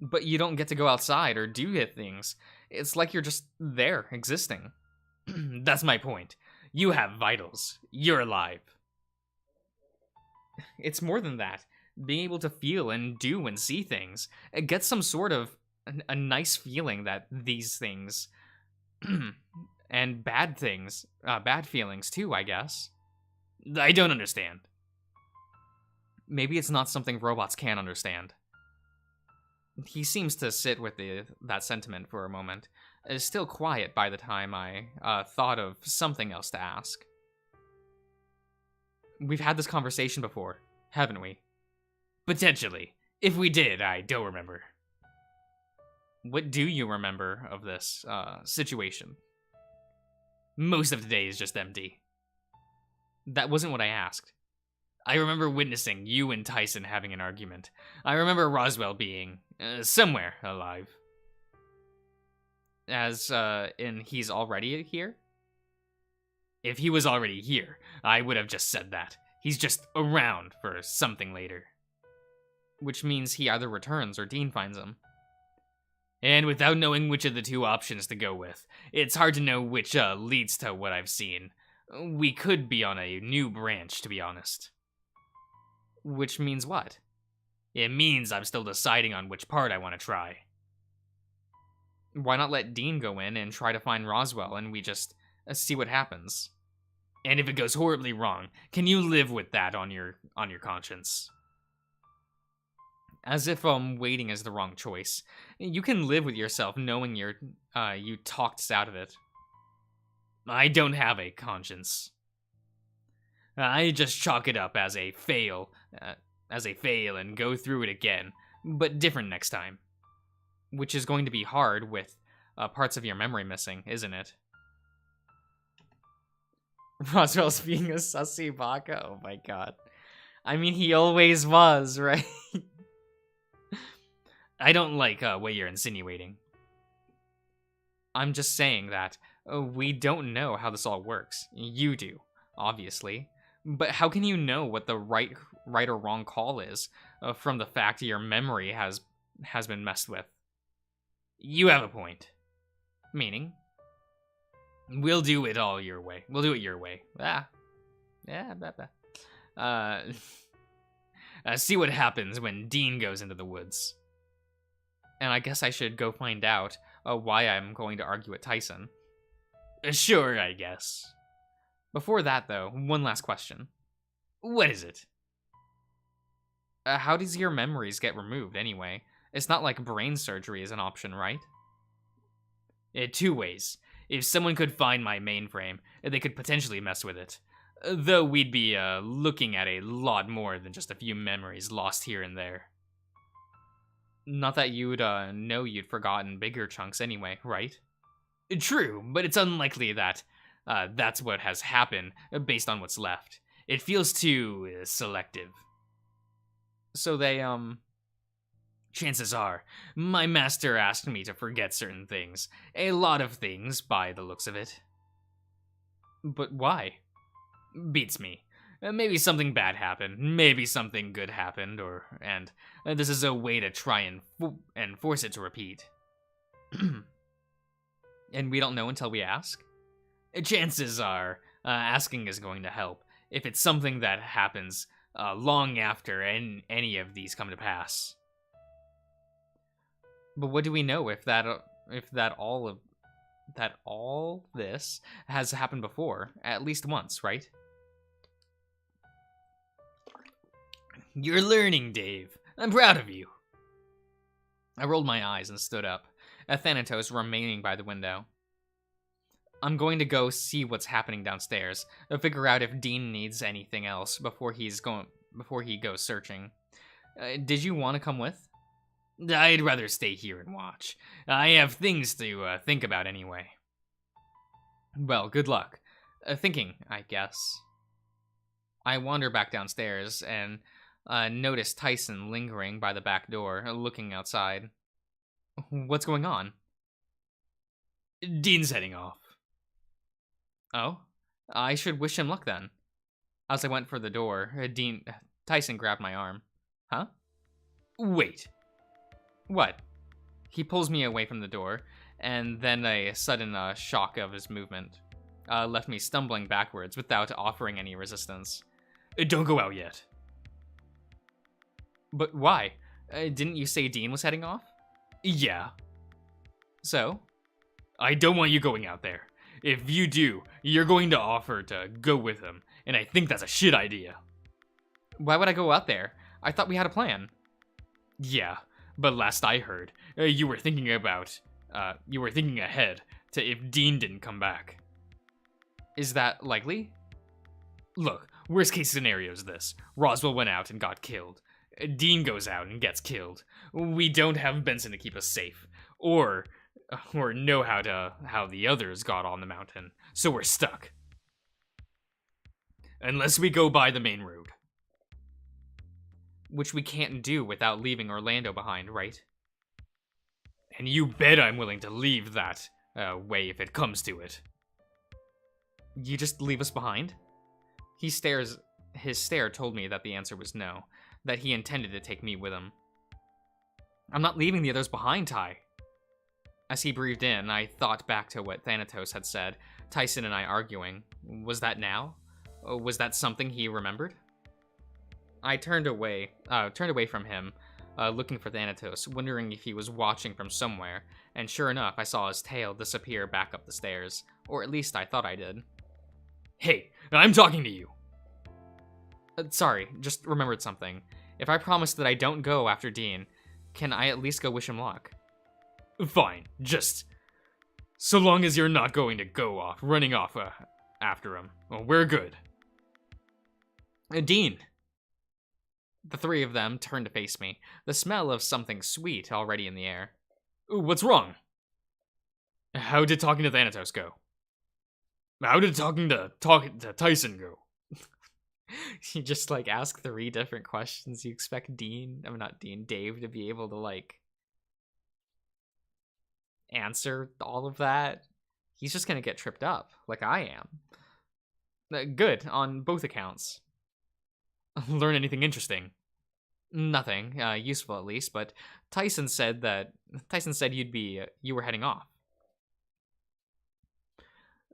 But you don't get to go outside or do things. It's like you're just there, existing. That's my point. You have vitals. You're alive. It's more than that. Being able to feel and do and see things. Get some sort of a nice feeling that these things and bad things, bad feelings too, I guess. I don't understand. Maybe it's not something robots can understand. He seems to sit with that sentiment for a moment, is still quiet by the time I thought of something else to ask. We've had this conversation before, haven't we? Potentially. If we did, I don't remember. What do you remember of this situation? Most of today is just empty. That wasn't what I asked. I remember witnessing you and Tyson having an argument. I remember Roswell being somewhere alive. As in he's already here? If he was already here, I would have just said that. He's just around for something later. Which means he either returns or Dean finds him. And without knowing which of the two options to go with, it's hard to know which leads to what I've seen. We could be on a new branch, to be honest. Which means what? It means I'm still deciding on which part I want to try. Why not let Dean go in and try to find Roswell and we just see what happens? And if it goes horribly wrong, can you live with that on your conscience? As if waiting is the wrong choice. You can live with yourself knowing you talked us out of it. I don't have a conscience. I just chalk it up as a fail and go through it again, but different next time. Which is going to be hard with parts of your memory missing, isn't it? Roswell's being a sussy baka? Oh my god. I mean, he always was, right? I don't like what you're insinuating. I'm just saying that we don't know how this all works. You do, obviously. But how can you know what the right or wrong call is from the fact your memory has been messed with? You have a point. Meaning? We'll do it all your way. We'll do it your way. Yeah, see what happens when Dean goes into the woods. And I guess I should go find out why I'm going to argue with Tyson. Sure, I guess. Before that, though, one last question. What is it? How does your memories get removed, anyway? It's not like brain surgery is an option, right? Two ways. If someone could find my mainframe, they could potentially mess with it. Though we'd be looking at a lot more than just a few memories lost here and there. Not that you'd know you'd forgotten bigger chunks anyway, right? True, but it's unlikely that that's what has happened based on what's left. It feels too selective. So they, Chances are, my master asked me to forget certain things. A lot of things, by the looks of it. But why? Beats me. Maybe something bad happened, maybe something good happened, and this is a way to try and force it to repeat. And we don't know until we ask? Chances are, asking is going to help, if it's something that happens long after any of these come to pass. But what do we know if all this has happened before, at least once, right? You're learning, Dave. I'm proud of you. I rolled my eyes and stood up, Thanatos remaining by the window. I'm going to go see what's happening downstairs, figure out if Dean needs anything else before he goes searching. Did you want to come with? I'd rather stay here and watch. I have things to think about anyway. Well, good luck. Thinking, I guess. I wander back downstairs and notice Tyson lingering by the back door, looking outside. What's going on? Dean's heading off. Oh? I should wish him luck then. As I went for the door, Tyson grabbed my arm. Huh? Wait. What? He pulls me away from the door, and then a sudden shock of his movement left me stumbling backwards without offering any resistance. Don't go out yet. But why? Didn't you say Dean was heading off? Yeah. So? I don't want you going out there. If you do, you're going to offer to go with him, and I think that's a shit idea. Why would I go out there? I thought we had a plan. Yeah. But last I heard, you were thinking ahead to if Dean didn't come back. Is that likely? Look, worst case scenario is this. Roswell went out and got killed. Dean goes out and gets killed. We don't have Benson to keep us safe. Or know how the others got on the mountain. So we're stuck. Unless we go by the main road. Which we can't do without leaving Orlando behind, right? And you bet I'm willing to leave that way if it comes to it. You just leave us behind? His stare told me that the answer was no, that he intended to take me with him. I'm not leaving the others behind, Ty. As he breathed in, I thought back to what Thanatos had said, Tyson and I arguing. Was that now? Was that something he remembered? I turned away from him, looking for Thanatos, wondering if he was watching from somewhere, and sure enough, I saw his tail disappear back up the stairs, or at least I thought I did. Hey, I'm talking to you! Sorry, just remembered something. If I promise that I don't go after Dean, can I at least go wish him luck? Fine, just so long as you're not going to go running off after him. Well, we're good. Dean! The three of them turned to face me, the smell of something sweet already in the air. What's wrong? How did talking to Thanatos go? How did talking to Tyson go? You just, ask three different questions. You expect Dave to be able to, answer all of that? He's just gonna get tripped up, like I am. Good, on both accounts. Learn anything interesting? Nothing, useful at least, but Tyson said you were heading off.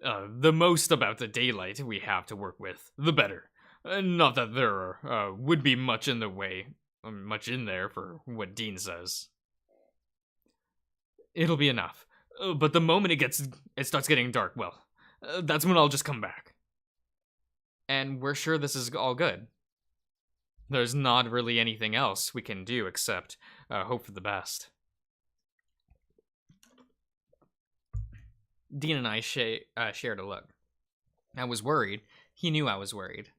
The most about the daylight we have to work with, the better. Not that there would be much in there for what Dean says. It'll be enough. But the moment it starts getting dark, well, that's when I'll just come back. And we're sure this is all good. There's not really anything else we can do except hope for the best. Dean and I shared a look. I was worried. He knew I was worried.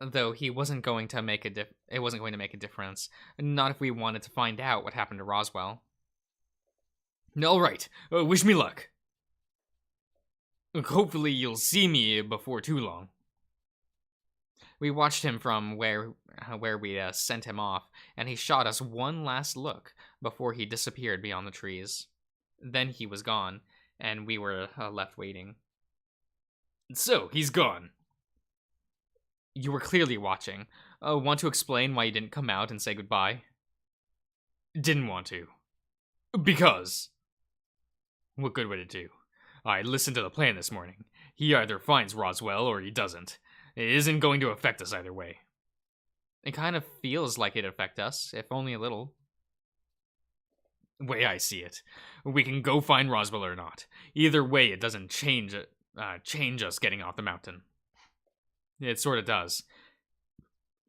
Though it wasn't going to make a difference. Not if we wanted to find out what happened to Roswell. All right. Wish me luck. Hopefully you'll see me before too long. We watched him from where we sent him off, and he shot us one last look before he disappeared beyond the trees. Then he was gone, and we were left waiting. So, he's gone. You were clearly watching. Want to explain why you didn't come out and say goodbye? Didn't want to. Because. What good would it do? I listened to the plan this morning. He either finds Roswell or he doesn't. It isn't going to affect us either way. It kind of feels like it'd affect us, if only a little. Way I see it, we can go find Roswell or not. Either way, it doesn't change us getting off the mountain. It sort of does.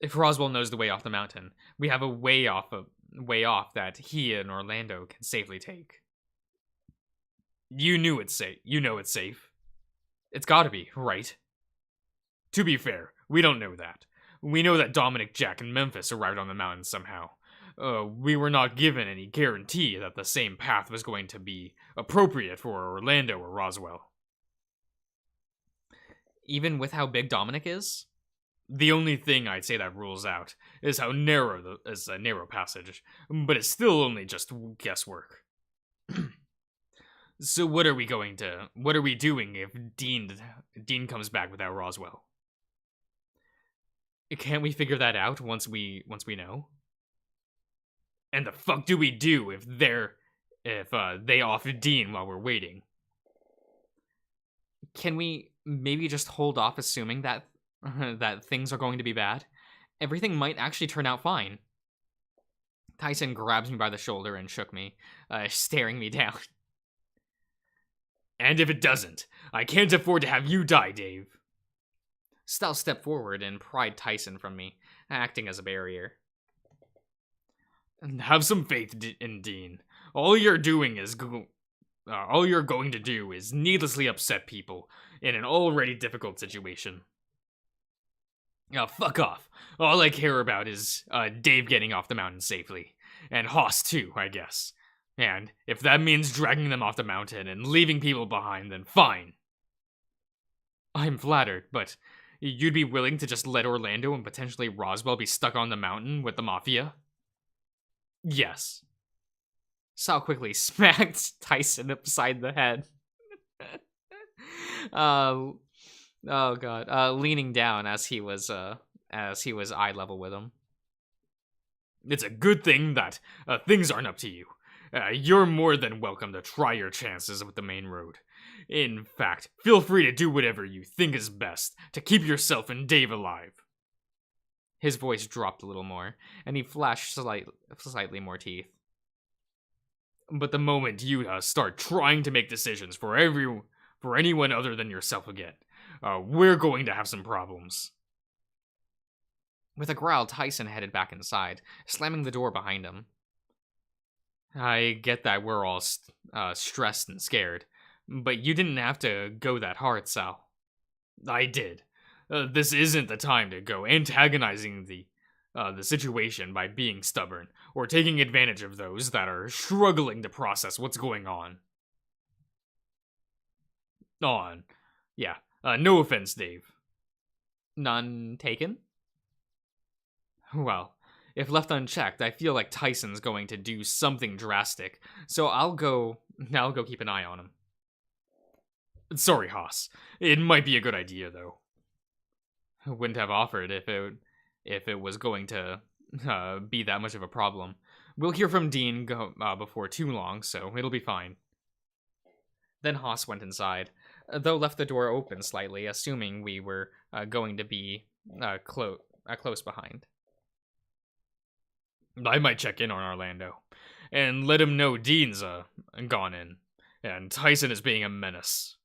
If Roswell knows the way off the mountain, we have a way off that he and Orlando can safely take. You knew it's safe. You know it's safe. It's gotta be, right? To be fair, we don't know that. We know that Dominic, Jack, and Memphis arrived on the mountain somehow. We were not given any guarantee that the same path was going to be appropriate for Orlando or Roswell. Even with how big Dominic is? The only thing I'd say that rules out is how narrow is a narrow passage, but it's still only just guesswork. So what are we doing if Dean comes back without Roswell? Can't we figure that out once we know? And the fuck do we do if they off Dean while we're waiting? Can we maybe just hold off assuming that that things are going to be bad? Everything might actually turn out fine. Tyson grabs me by the shoulder and shook me, staring me down. And if it doesn't, I can't afford to have you die, Dave. Stal stepped forward and pried Tyson from me, acting as a barrier. Have some faith in Dean. All you're going to do is needlessly upset people in an already difficult situation. Fuck off. All I care about is Dave getting off the mountain safely. And Hoss too, I guess. And if that means dragging them off the mountain and leaving people behind, then fine. I'm flattered, but you'd be willing to just let Orlando and potentially Roswell be stuck on the mountain with the Mafia? Yes. Sal quickly smacked Tyson upside the head. Oh god. Leaning down as he was eye level with him. It's a good thing that things aren't up to you. You're more than welcome to try your chances with the main road. In fact, feel free to do whatever you think is best to keep yourself and Dave alive. His voice dropped a little more, and he flashed slightly more teeth. But the moment you start trying to make decisions for anyone other than yourself again, we're going to have some problems. With a growl, Tyson headed back inside, slamming the door behind him. I get that we're all stressed and scared, but you didn't have to go that hard, Sal. I did. This isn't the time to go antagonizing the situation by being stubborn or taking advantage of those that are struggling to process what's going on. Yeah. No offense, Dave. None taken? Well, if left unchecked, I feel like Tyson's going to do something drastic, so I'll go keep an eye on him. Sorry, Hoss. It might be a good idea, though. I wouldn't have offered if it was going to be that much of a problem. We'll hear from Dean before too long, so it'll be fine. Then Hoss went inside, though left the door open slightly, assuming we were going to be close behind. I might check in on Orlando, and let him know Dean's gone in, and Tyson is being a menace.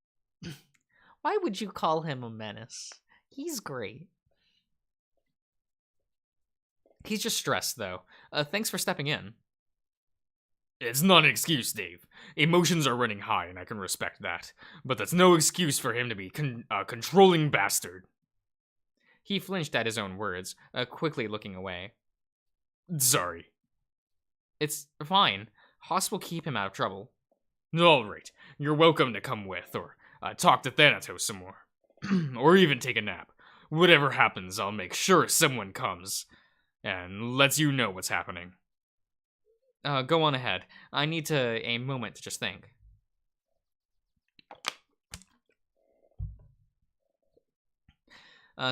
Why would you call him a menace? He's great. He's just stressed, though. Thanks for stepping in. It's not an excuse, Dave. Emotions are running high, and I can respect that. But that's no excuse for him to be a controlling bastard. He flinched at his own words, quickly looking away. Sorry. It's fine. Hoss will keep him out of trouble. Alright, you're welcome to come with, or talk to Thanatos some more. Or even take a nap. Whatever happens, I'll make sure someone comes and lets you know what's happening. Go on ahead. I need a moment to just think.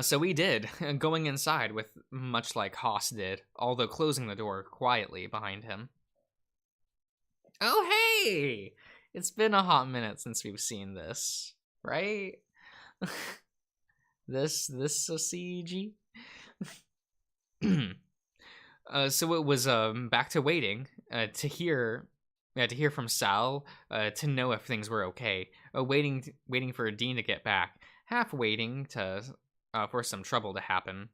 So we did, going inside with much like Haas did, although closing the door quietly behind him. Oh, hey! It's been a hot minute since we've seen this, right? this a CG? So it was back to waiting to hear from Sal, to know if things were okay. Waiting for Dean to get back, half waiting to for some trouble to happen.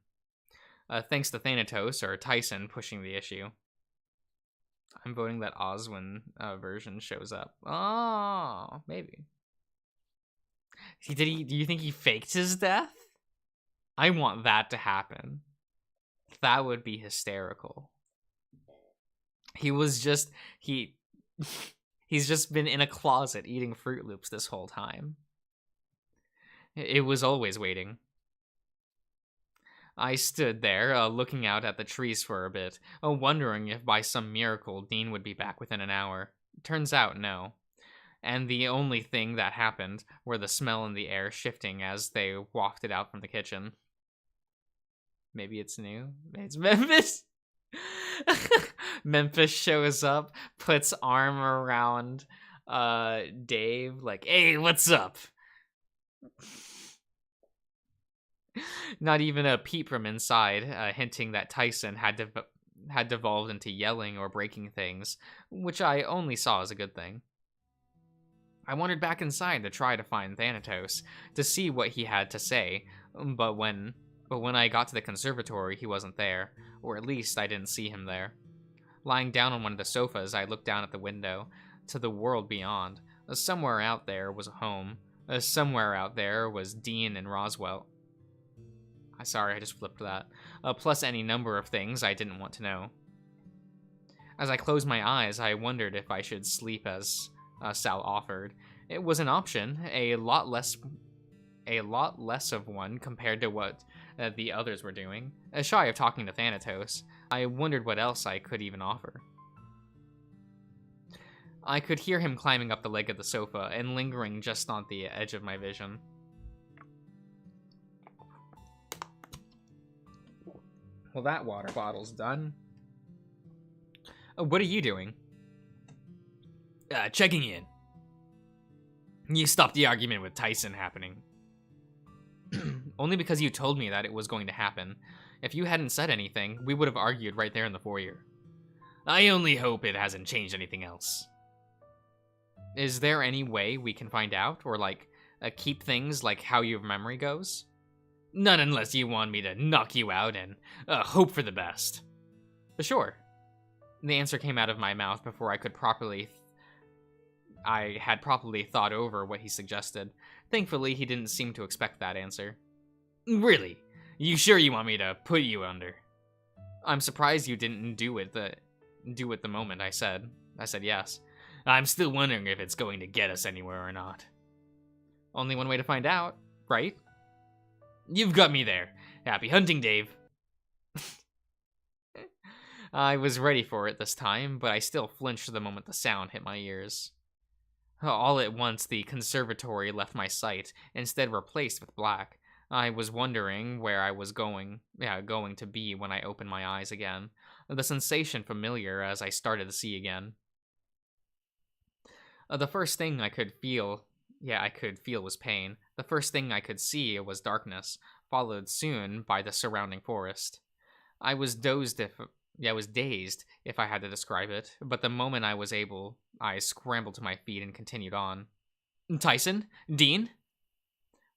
Thanks to Thanatos or Tyson pushing the issue. I'm voting that Oswin version shows up. Oh, maybe. Do you think he faked his death? I want that to happen. That would be hysterical. He's just been in a closet eating Fruit Loops this whole time. It was always waiting. I stood there, looking out at the trees for a bit, wondering if by some miracle Dean would be back within an hour. Turns out, no. And the only thing that happened were the smell in the air shifting as they wafted out from the kitchen. Maybe it's new? It's Memphis? Memphis shows up, puts arm around Dave, like, hey, what's up? Not even a peep from inside, hinting that Tyson had devolved into yelling or breaking things, which I only saw as a good thing. I wandered back inside to try to find Thanatos, to see what he had to say, but when I got to the conservatory, he wasn't there, or at least I didn't see him there. Lying down on one of the sofas, I looked down at the window, to the world beyond. Somewhere out there was a home. Somewhere out there was Dean and Roswell. Sorry, I just flipped that. Plus any number of things I didn't want to know. As I closed my eyes, I wondered if I should sleep as Sal offered. It was an option, a lot less of one compared to what the others were doing. Shy of talking to Thanatos, I wondered what else I could even offer. I could hear him climbing up the leg of the sofa and lingering just on the edge of my vision. Well, that water bottle's done. What are you doing? Checking in. You stopped the argument with Tyson happening. Only because you told me that it was going to happen. If you hadn't said anything, we would have argued right there in the foyer. I only hope it hasn't changed anything else. Is there any way we can find out? Or, keep things like how your memory goes? Not unless you want me to knock you out and hope for the best. Sure. The answer came out of my mouth before I had properly thought over what he suggested. Thankfully, he didn't seem to expect that answer. Really? You sure you want me to put you under? I'm surprised you didn't do it the moment I said yes. I'm still wondering if it's going to get us anywhere or not. Only one way to find out, right? You've got me there. Happy hunting, Dave. I was ready for it this time, but I still flinched the moment the sound hit my ears. All at once, the conservatory left my sight, instead replaced with black. I was wondering where I was going to be when I opened my eyes again. The sensation familiar as I started to see again. The first thing I could feel was pain. The first thing I could see was darkness, followed soon by the surrounding forest. I was dazed if I had to describe it, but the moment I was able, I scrambled to my feet and continued on. Tyson? Dean?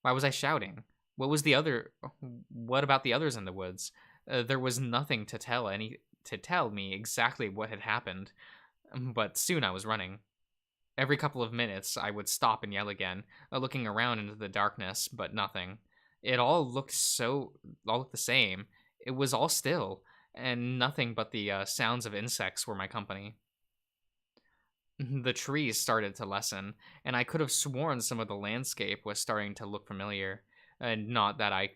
Why was I shouting? What about the others in the woods? There was nothing to tell me exactly what had happened, but soon I was running. Every couple of minutes, I would stop and yell again, looking around into the darkness, but nothing. It all looked the same. It was all still, and nothing but the sounds of insects were my company. The trees started to lessen, and I could have sworn some of the landscape was starting to look familiar. and not that I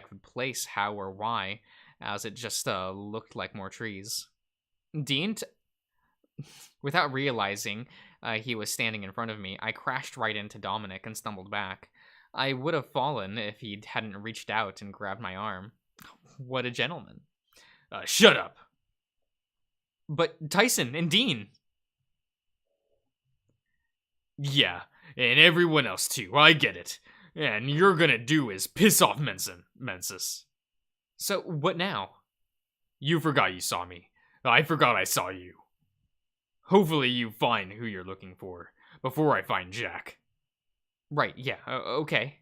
could place how or why, as it just looked like more trees. Dean, without realizing he was standing in front of me, I crashed right into Dominic and stumbled back. I would have fallen if he hadn't reached out and grabbed my arm. What a gentleman. Shut up. But Tyson and Dean. Yeah, and everyone else too, I get it. And you're gonna do is piss off Mensis. So, what now? You forgot you saw me. I forgot I saw you. Hopefully you find who you're looking for, before I find Jack. Right, yeah, okay.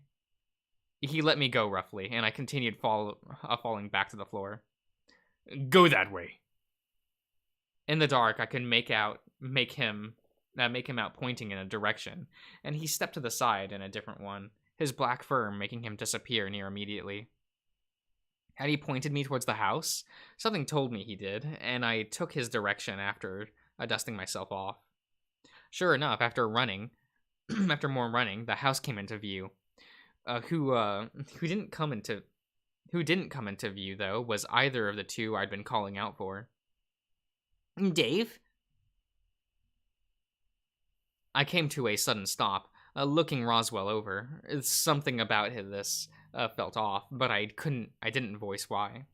He let me go roughly, and I continued falling back to the floor. Go that way. In the dark, I could make him out pointing in a direction, and he stepped to the side in a different one, his black fur making him disappear near immediately. Had he pointed me towards the house? Something told me he did, and I took his direction after dusting myself off. Sure enough, after more running, the house came into view. Who didn't come into view, though, was either of the two I'd been calling out for. Dave? I came to a sudden stop, looking Roswell over. Something about this felt off, but I didn't voice why.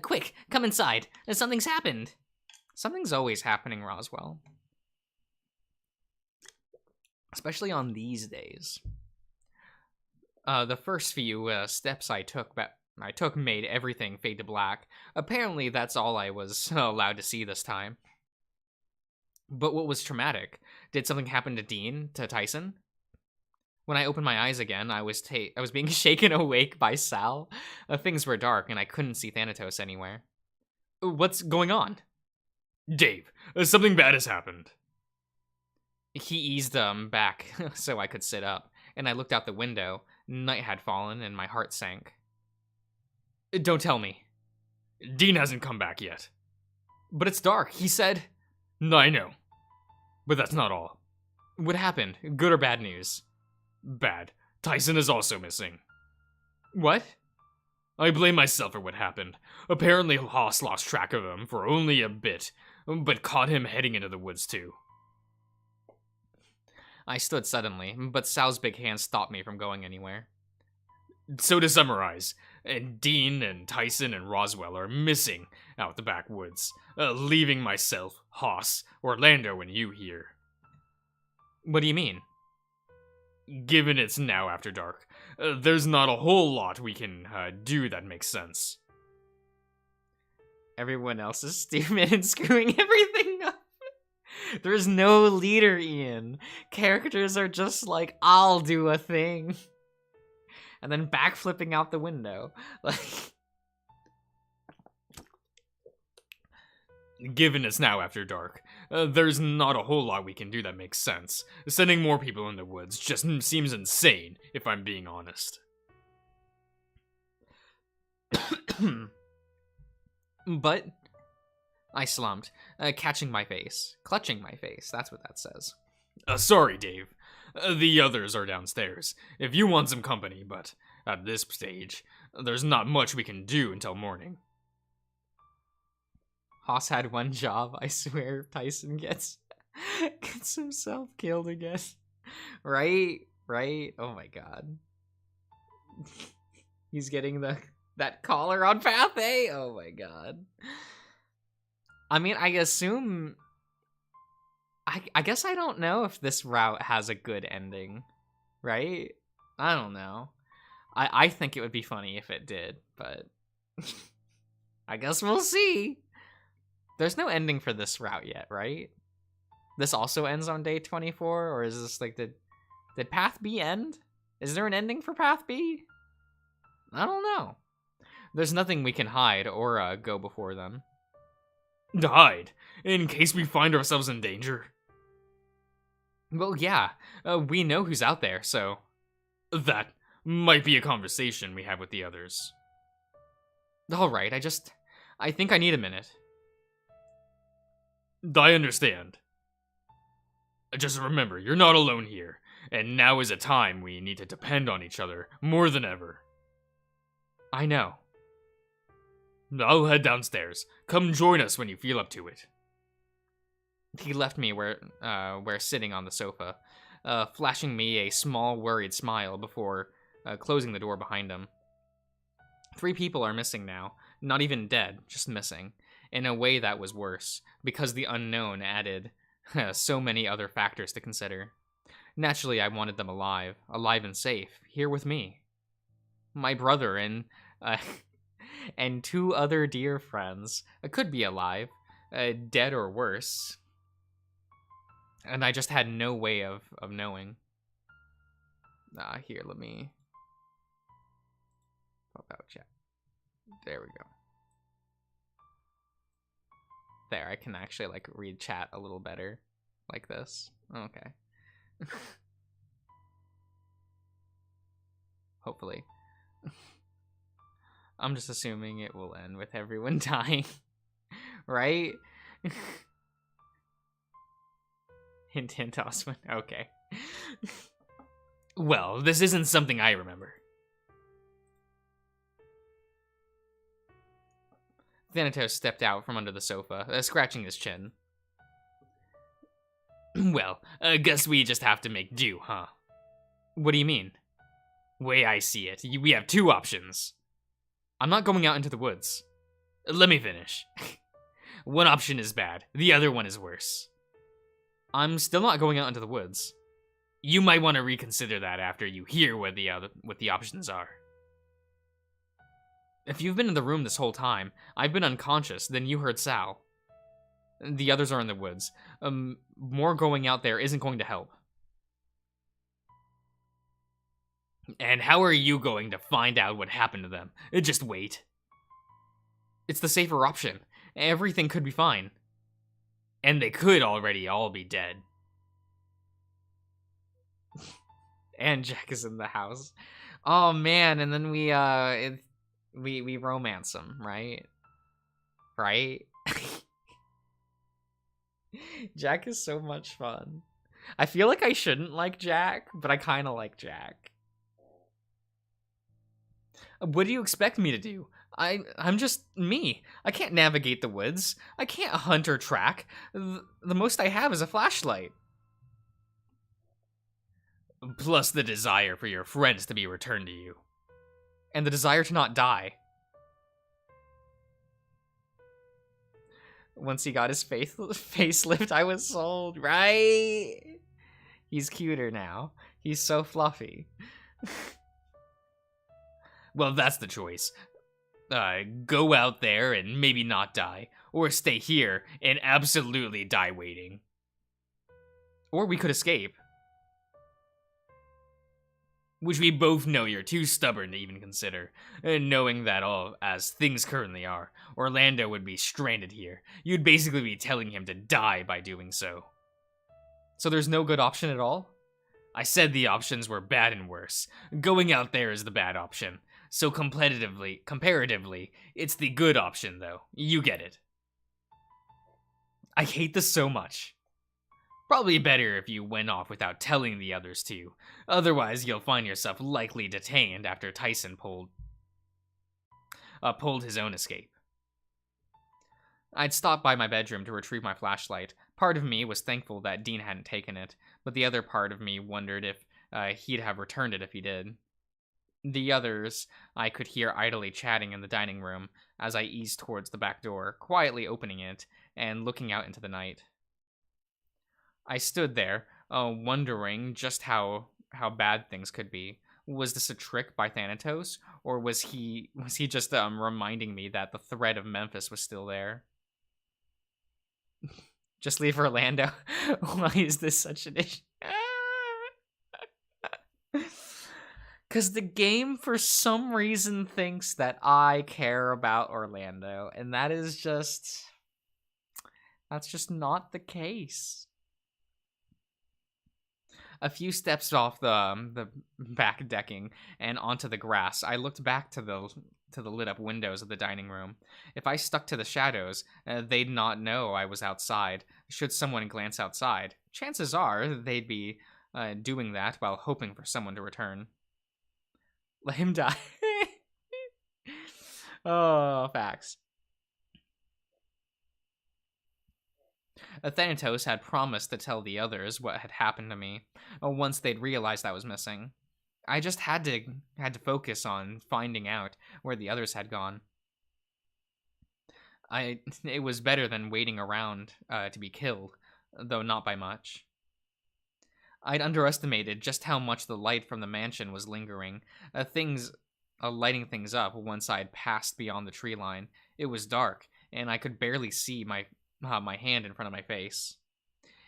Quick, come inside. Something's happened. Something's always happening, Roswell. Especially on these days. The first few steps I took made everything fade to black. Apparently, that's all I was allowed to see this time. But what was traumatic? Did something happen to Dean, to Tyson? When I opened my eyes again, I was being shaken awake by Sal. Things were dark, and I couldn't see Thanatos anywhere. What's going on? Dave, something bad has happened. He eased back so I could sit up, and I looked out the window. Night had fallen, and my heart sank. Don't tell me. Dean hasn't come back yet. But it's dark, he said. I know. But that's not all. What happened? Good or bad news? Bad. Tyson is also missing. What? I blame myself for what happened. Apparently Haas lost track of him for only a bit, but caught him heading into the woods too. I stood suddenly, but Sal's big hand stopped me from going anywhere. So to summarize, Dean and Tyson and Roswell are missing out the backwoods, leaving myself, Haas, Orlando, and you here. What do you mean? Given it's now after dark, there's not a whole lot we can do that makes sense. Everyone else is stupid and screwing everything up. There's no leader, Ian. Characters are just like, I'll do a thing. And then backflipping out the window. Like, given it's now after dark, there's not a whole lot we can do that makes sense. Sending more people in the woods just seems insane, if I'm being honest. But I slumped, clutching my face. That's what that says. Sorry, Dave. The others are downstairs, if you want some company, but at this stage, there's not much we can do until morning. Haas had one job, I swear, if Tyson gets himself killed again. Right? Oh my god. He's getting that collar on Path A? Oh my god. I mean, I assume... I guess I don't know if this route has a good ending, right? I don't know. I think it would be funny if it did, but I guess we'll see. There's no ending for this route yet, right? This also ends on day 24, or is this like did Path B end? Is there an ending for Path B? I don't know. There's nothing we can hide or go before them. Hide? In case we find ourselves in danger? Well, yeah. We know who's out there, so... That might be a conversation we have with the others. Alright, I think I need a minute. I understand. Just remember, you're not alone here. And now is a time we need to depend on each other more than ever. I know. I'll head downstairs. Come join us when you feel up to it. He left me where sitting on the sofa, flashing me a small, worried smile before closing the door behind him. 3 people are missing now, not even dead, just missing, in a way that was worse, because the unknown added so many other factors to consider. Naturally, I wanted them alive and safe, here with me. My brother and 2 other dear friends could be alive, dead or worse. And I just had no way of knowing. Here, let me pop out chat. There we go. There, I can actually, like, read chat a little better. Like this. Okay. Hopefully. I'm just assuming it will end with everyone dying. Right? Hint, hint, Osman. Okay. Well, this isn't something I remember. Thanatos stepped out from under the sofa, scratching his chin. Well, I guess we just have to make do, huh? What do you mean? Way I see it, we have 2 options. I'm not going out into the woods. Let me finish. One option is bad, the other one is worse. I'm still not going out into the woods. You might want to reconsider that after you hear what the options are. If you've been in the room this whole time, I've been unconscious, then you heard Sal. The others are in the woods. More going out there isn't going to help. And how are you going to find out what happened to them? Just wait. It's the safer option. Everything could be fine. And they could already all be dead. And Jack is in the house. Oh man, and then we romance him, right? Right? Jack is so much fun. I feel like I shouldn't like Jack, but I kind of like Jack. What do you expect me to do? I'm just me. I can't navigate the woods. I can't hunt or track. The most I have is a flashlight. Plus the desire for your friends to be returned to you. And the desire to not die. Once he got his facelift, I was sold, right? He's cuter now. He's so fluffy. Well, that's the choice. Go out there and maybe not die, or stay here and absolutely die waiting. Or we could escape. Which we both know you're too stubborn to even consider. Knowing that all, as things currently are, Orlando would be stranded here. You'd basically be telling him to die by doing so. So there's no good option at all? I said the options were bad and worse. Going out there is the bad option. So comparatively, it's the good option, though. You get it. I hate this so much. Probably better if you went off without telling the others to. Otherwise, you'll find yourself likely detained after Tyson pulled his own escape. I'd stopped by my bedroom to retrieve my flashlight. Part of me was thankful that Dean hadn't taken it, but the other part of me wondered if he'd have returned it if he did. The others I could hear idly chatting in the dining room as I eased towards the back door, quietly opening it and looking out into the night. I stood there, wondering just how bad things could be. Was this a trick by Thanatos, or was he just reminding me that the threat of Memphis was still there? Just leave Orlando. Why is this such an issue? Because the game, for some reason, thinks that I care about Orlando, and that's just not the case. A few steps off the back decking and onto the grass, I looked back to the lit up windows of the dining room. If I stuck to the shadows, they'd not know I was outside. Should someone glance outside, chances are they'd be doing that while hoping for someone to return. Let him die. Oh, facts. Thanatos had promised to tell the others what had happened to me once they'd realized I was missing. I just had to focus on finding out where the others had gone. It was better than waiting around to be killed, though not by much. I'd underestimated just how much the light from the mansion was lingering, lighting things up once I'd passed beyond the tree line. It was dark, and I could barely see my hand in front of my face.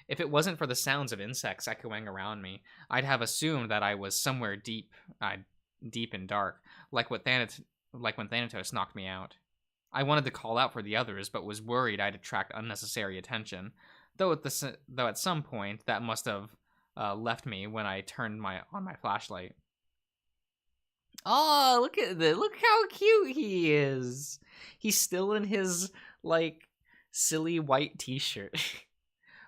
If it wasn't for the sounds of insects echoing around me, I'd have assumed that I was somewhere deep and dark, like when Thanatos knocked me out. I wanted to call out for the others, but was worried I'd attract unnecessary attention. Though at some point that must have left me when I turned on my flashlight. Oh, look how cute he is. He's still in his silly white t-shirt.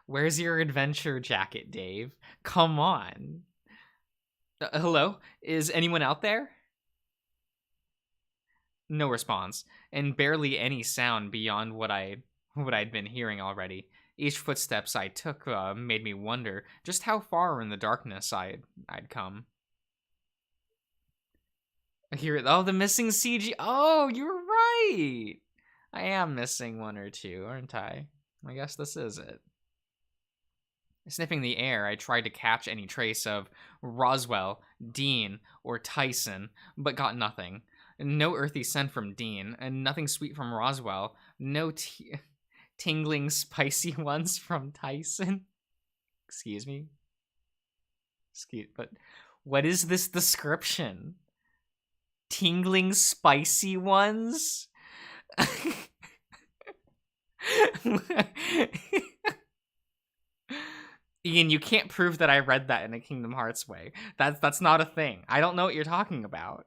Where's your adventure jacket, Dave? Come on. Hello? Is anyone out there? No response, and barely any sound beyond what I'd been hearing already. Each footsteps I took made me wonder just how far in the darkness I'd come. The missing CG. Oh, you're right. I am missing one or two, aren't I? I guess this is it. Sniffing the air, I tried to catch any trace of Roswell, Dean, or Tyson, but got nothing. No earthy scent from Dean, and nothing sweet from Roswell. No tingling, spicy ones from Tyson. Excuse me? But what is this description? Tingling, spicy ones? Ian, you can't prove that I read that in a Kingdom Hearts way. That's not a thing. I don't know what you're talking about.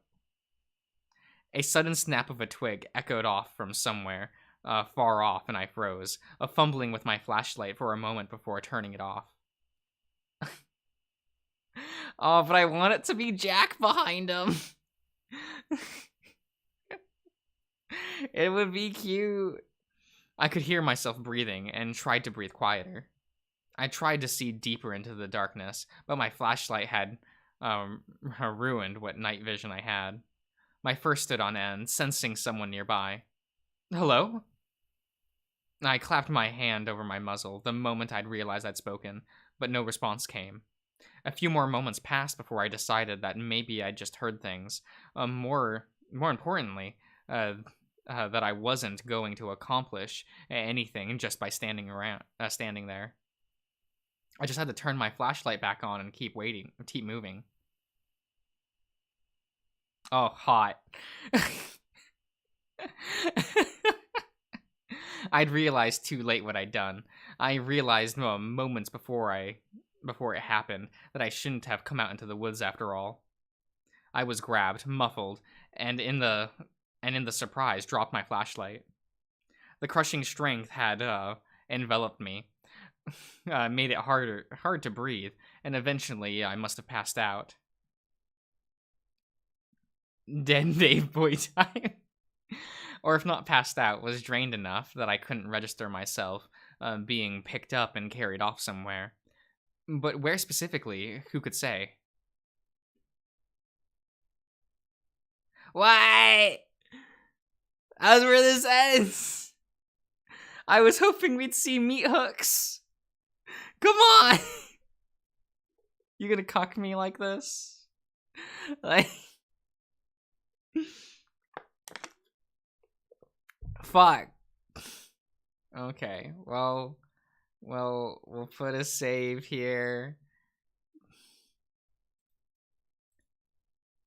A sudden snap of a twig echoed off from somewhere far off, and I froze, fumbling with my flashlight for a moment before turning it off. Oh, but I want it to be Jack behind him. It would be cute. I could hear myself breathing and tried to breathe quieter. I tried to see deeper into the darkness, but my flashlight had ruined what night vision I had. My fur stood on end, sensing someone nearby. Hello? I clapped my hand over my muzzle the moment I'd realized I'd spoken, but no response came. A few more moments passed before I decided that maybe I'd just heard things. More importantly, that I wasn't going to accomplish anything just by standing there. I just had to turn my flashlight back on and keep moving. Oh, hot. I'd realized too late what I'd done. I realized moments before it happened that I shouldn't have come out into the woods after all. I was grabbed, muffled, and in the surprise dropped my flashlight. The crushing strength had enveloped me, made it hard to breathe, and eventually I must have passed out. Dead Dave boy time. Or if not passed out, was drained enough that I couldn't register myself being picked up and carried off somewhere. But where specifically, who could say? What? That's where this ends. I was hoping we'd see meat hooks. Come on! You gonna cuck me like this? Fuck. Okay, well, we'll put a save here.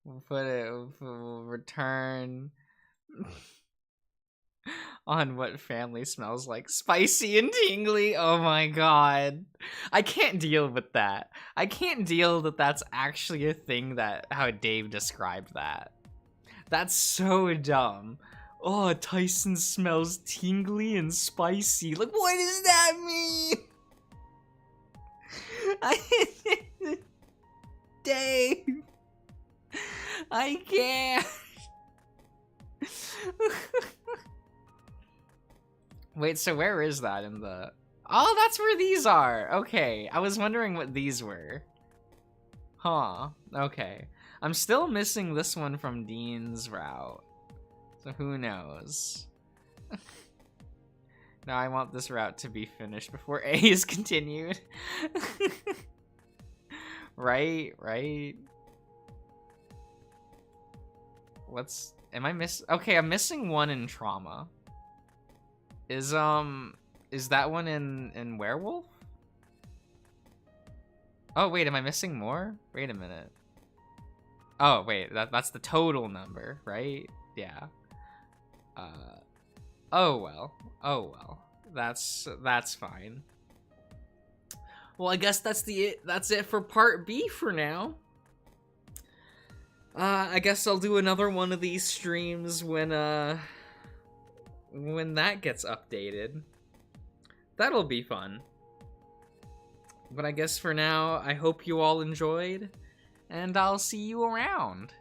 We'll return on what family smells like. Spicy and tingly. Oh my god. I can't deal with that. I can't deal that that's actually a thing how Dave described that. That's so dumb. Oh, Tyson smells tingly and spicy. Like, what does that mean? Dave! I can't! Wait, so where is that in the... Oh, that's where these are! Okay, I was wondering what these were. Huh, okay. I'm still missing this one from Dean's route. So who knows? Now I want this route to be finished before A is continued. Right? Am I okay, I'm missing one in Trauma. Is that one in Werewolf? Oh wait, am I missing more? Wait a minute. Oh wait, that's the total number, right? Yeah. Oh well. That's fine. Well, I guess that's it for part B for now. I guess I'll do another one of these streams when that gets updated. That'll be fun. But I guess for now, I hope you all enjoyed, and I'll see you around.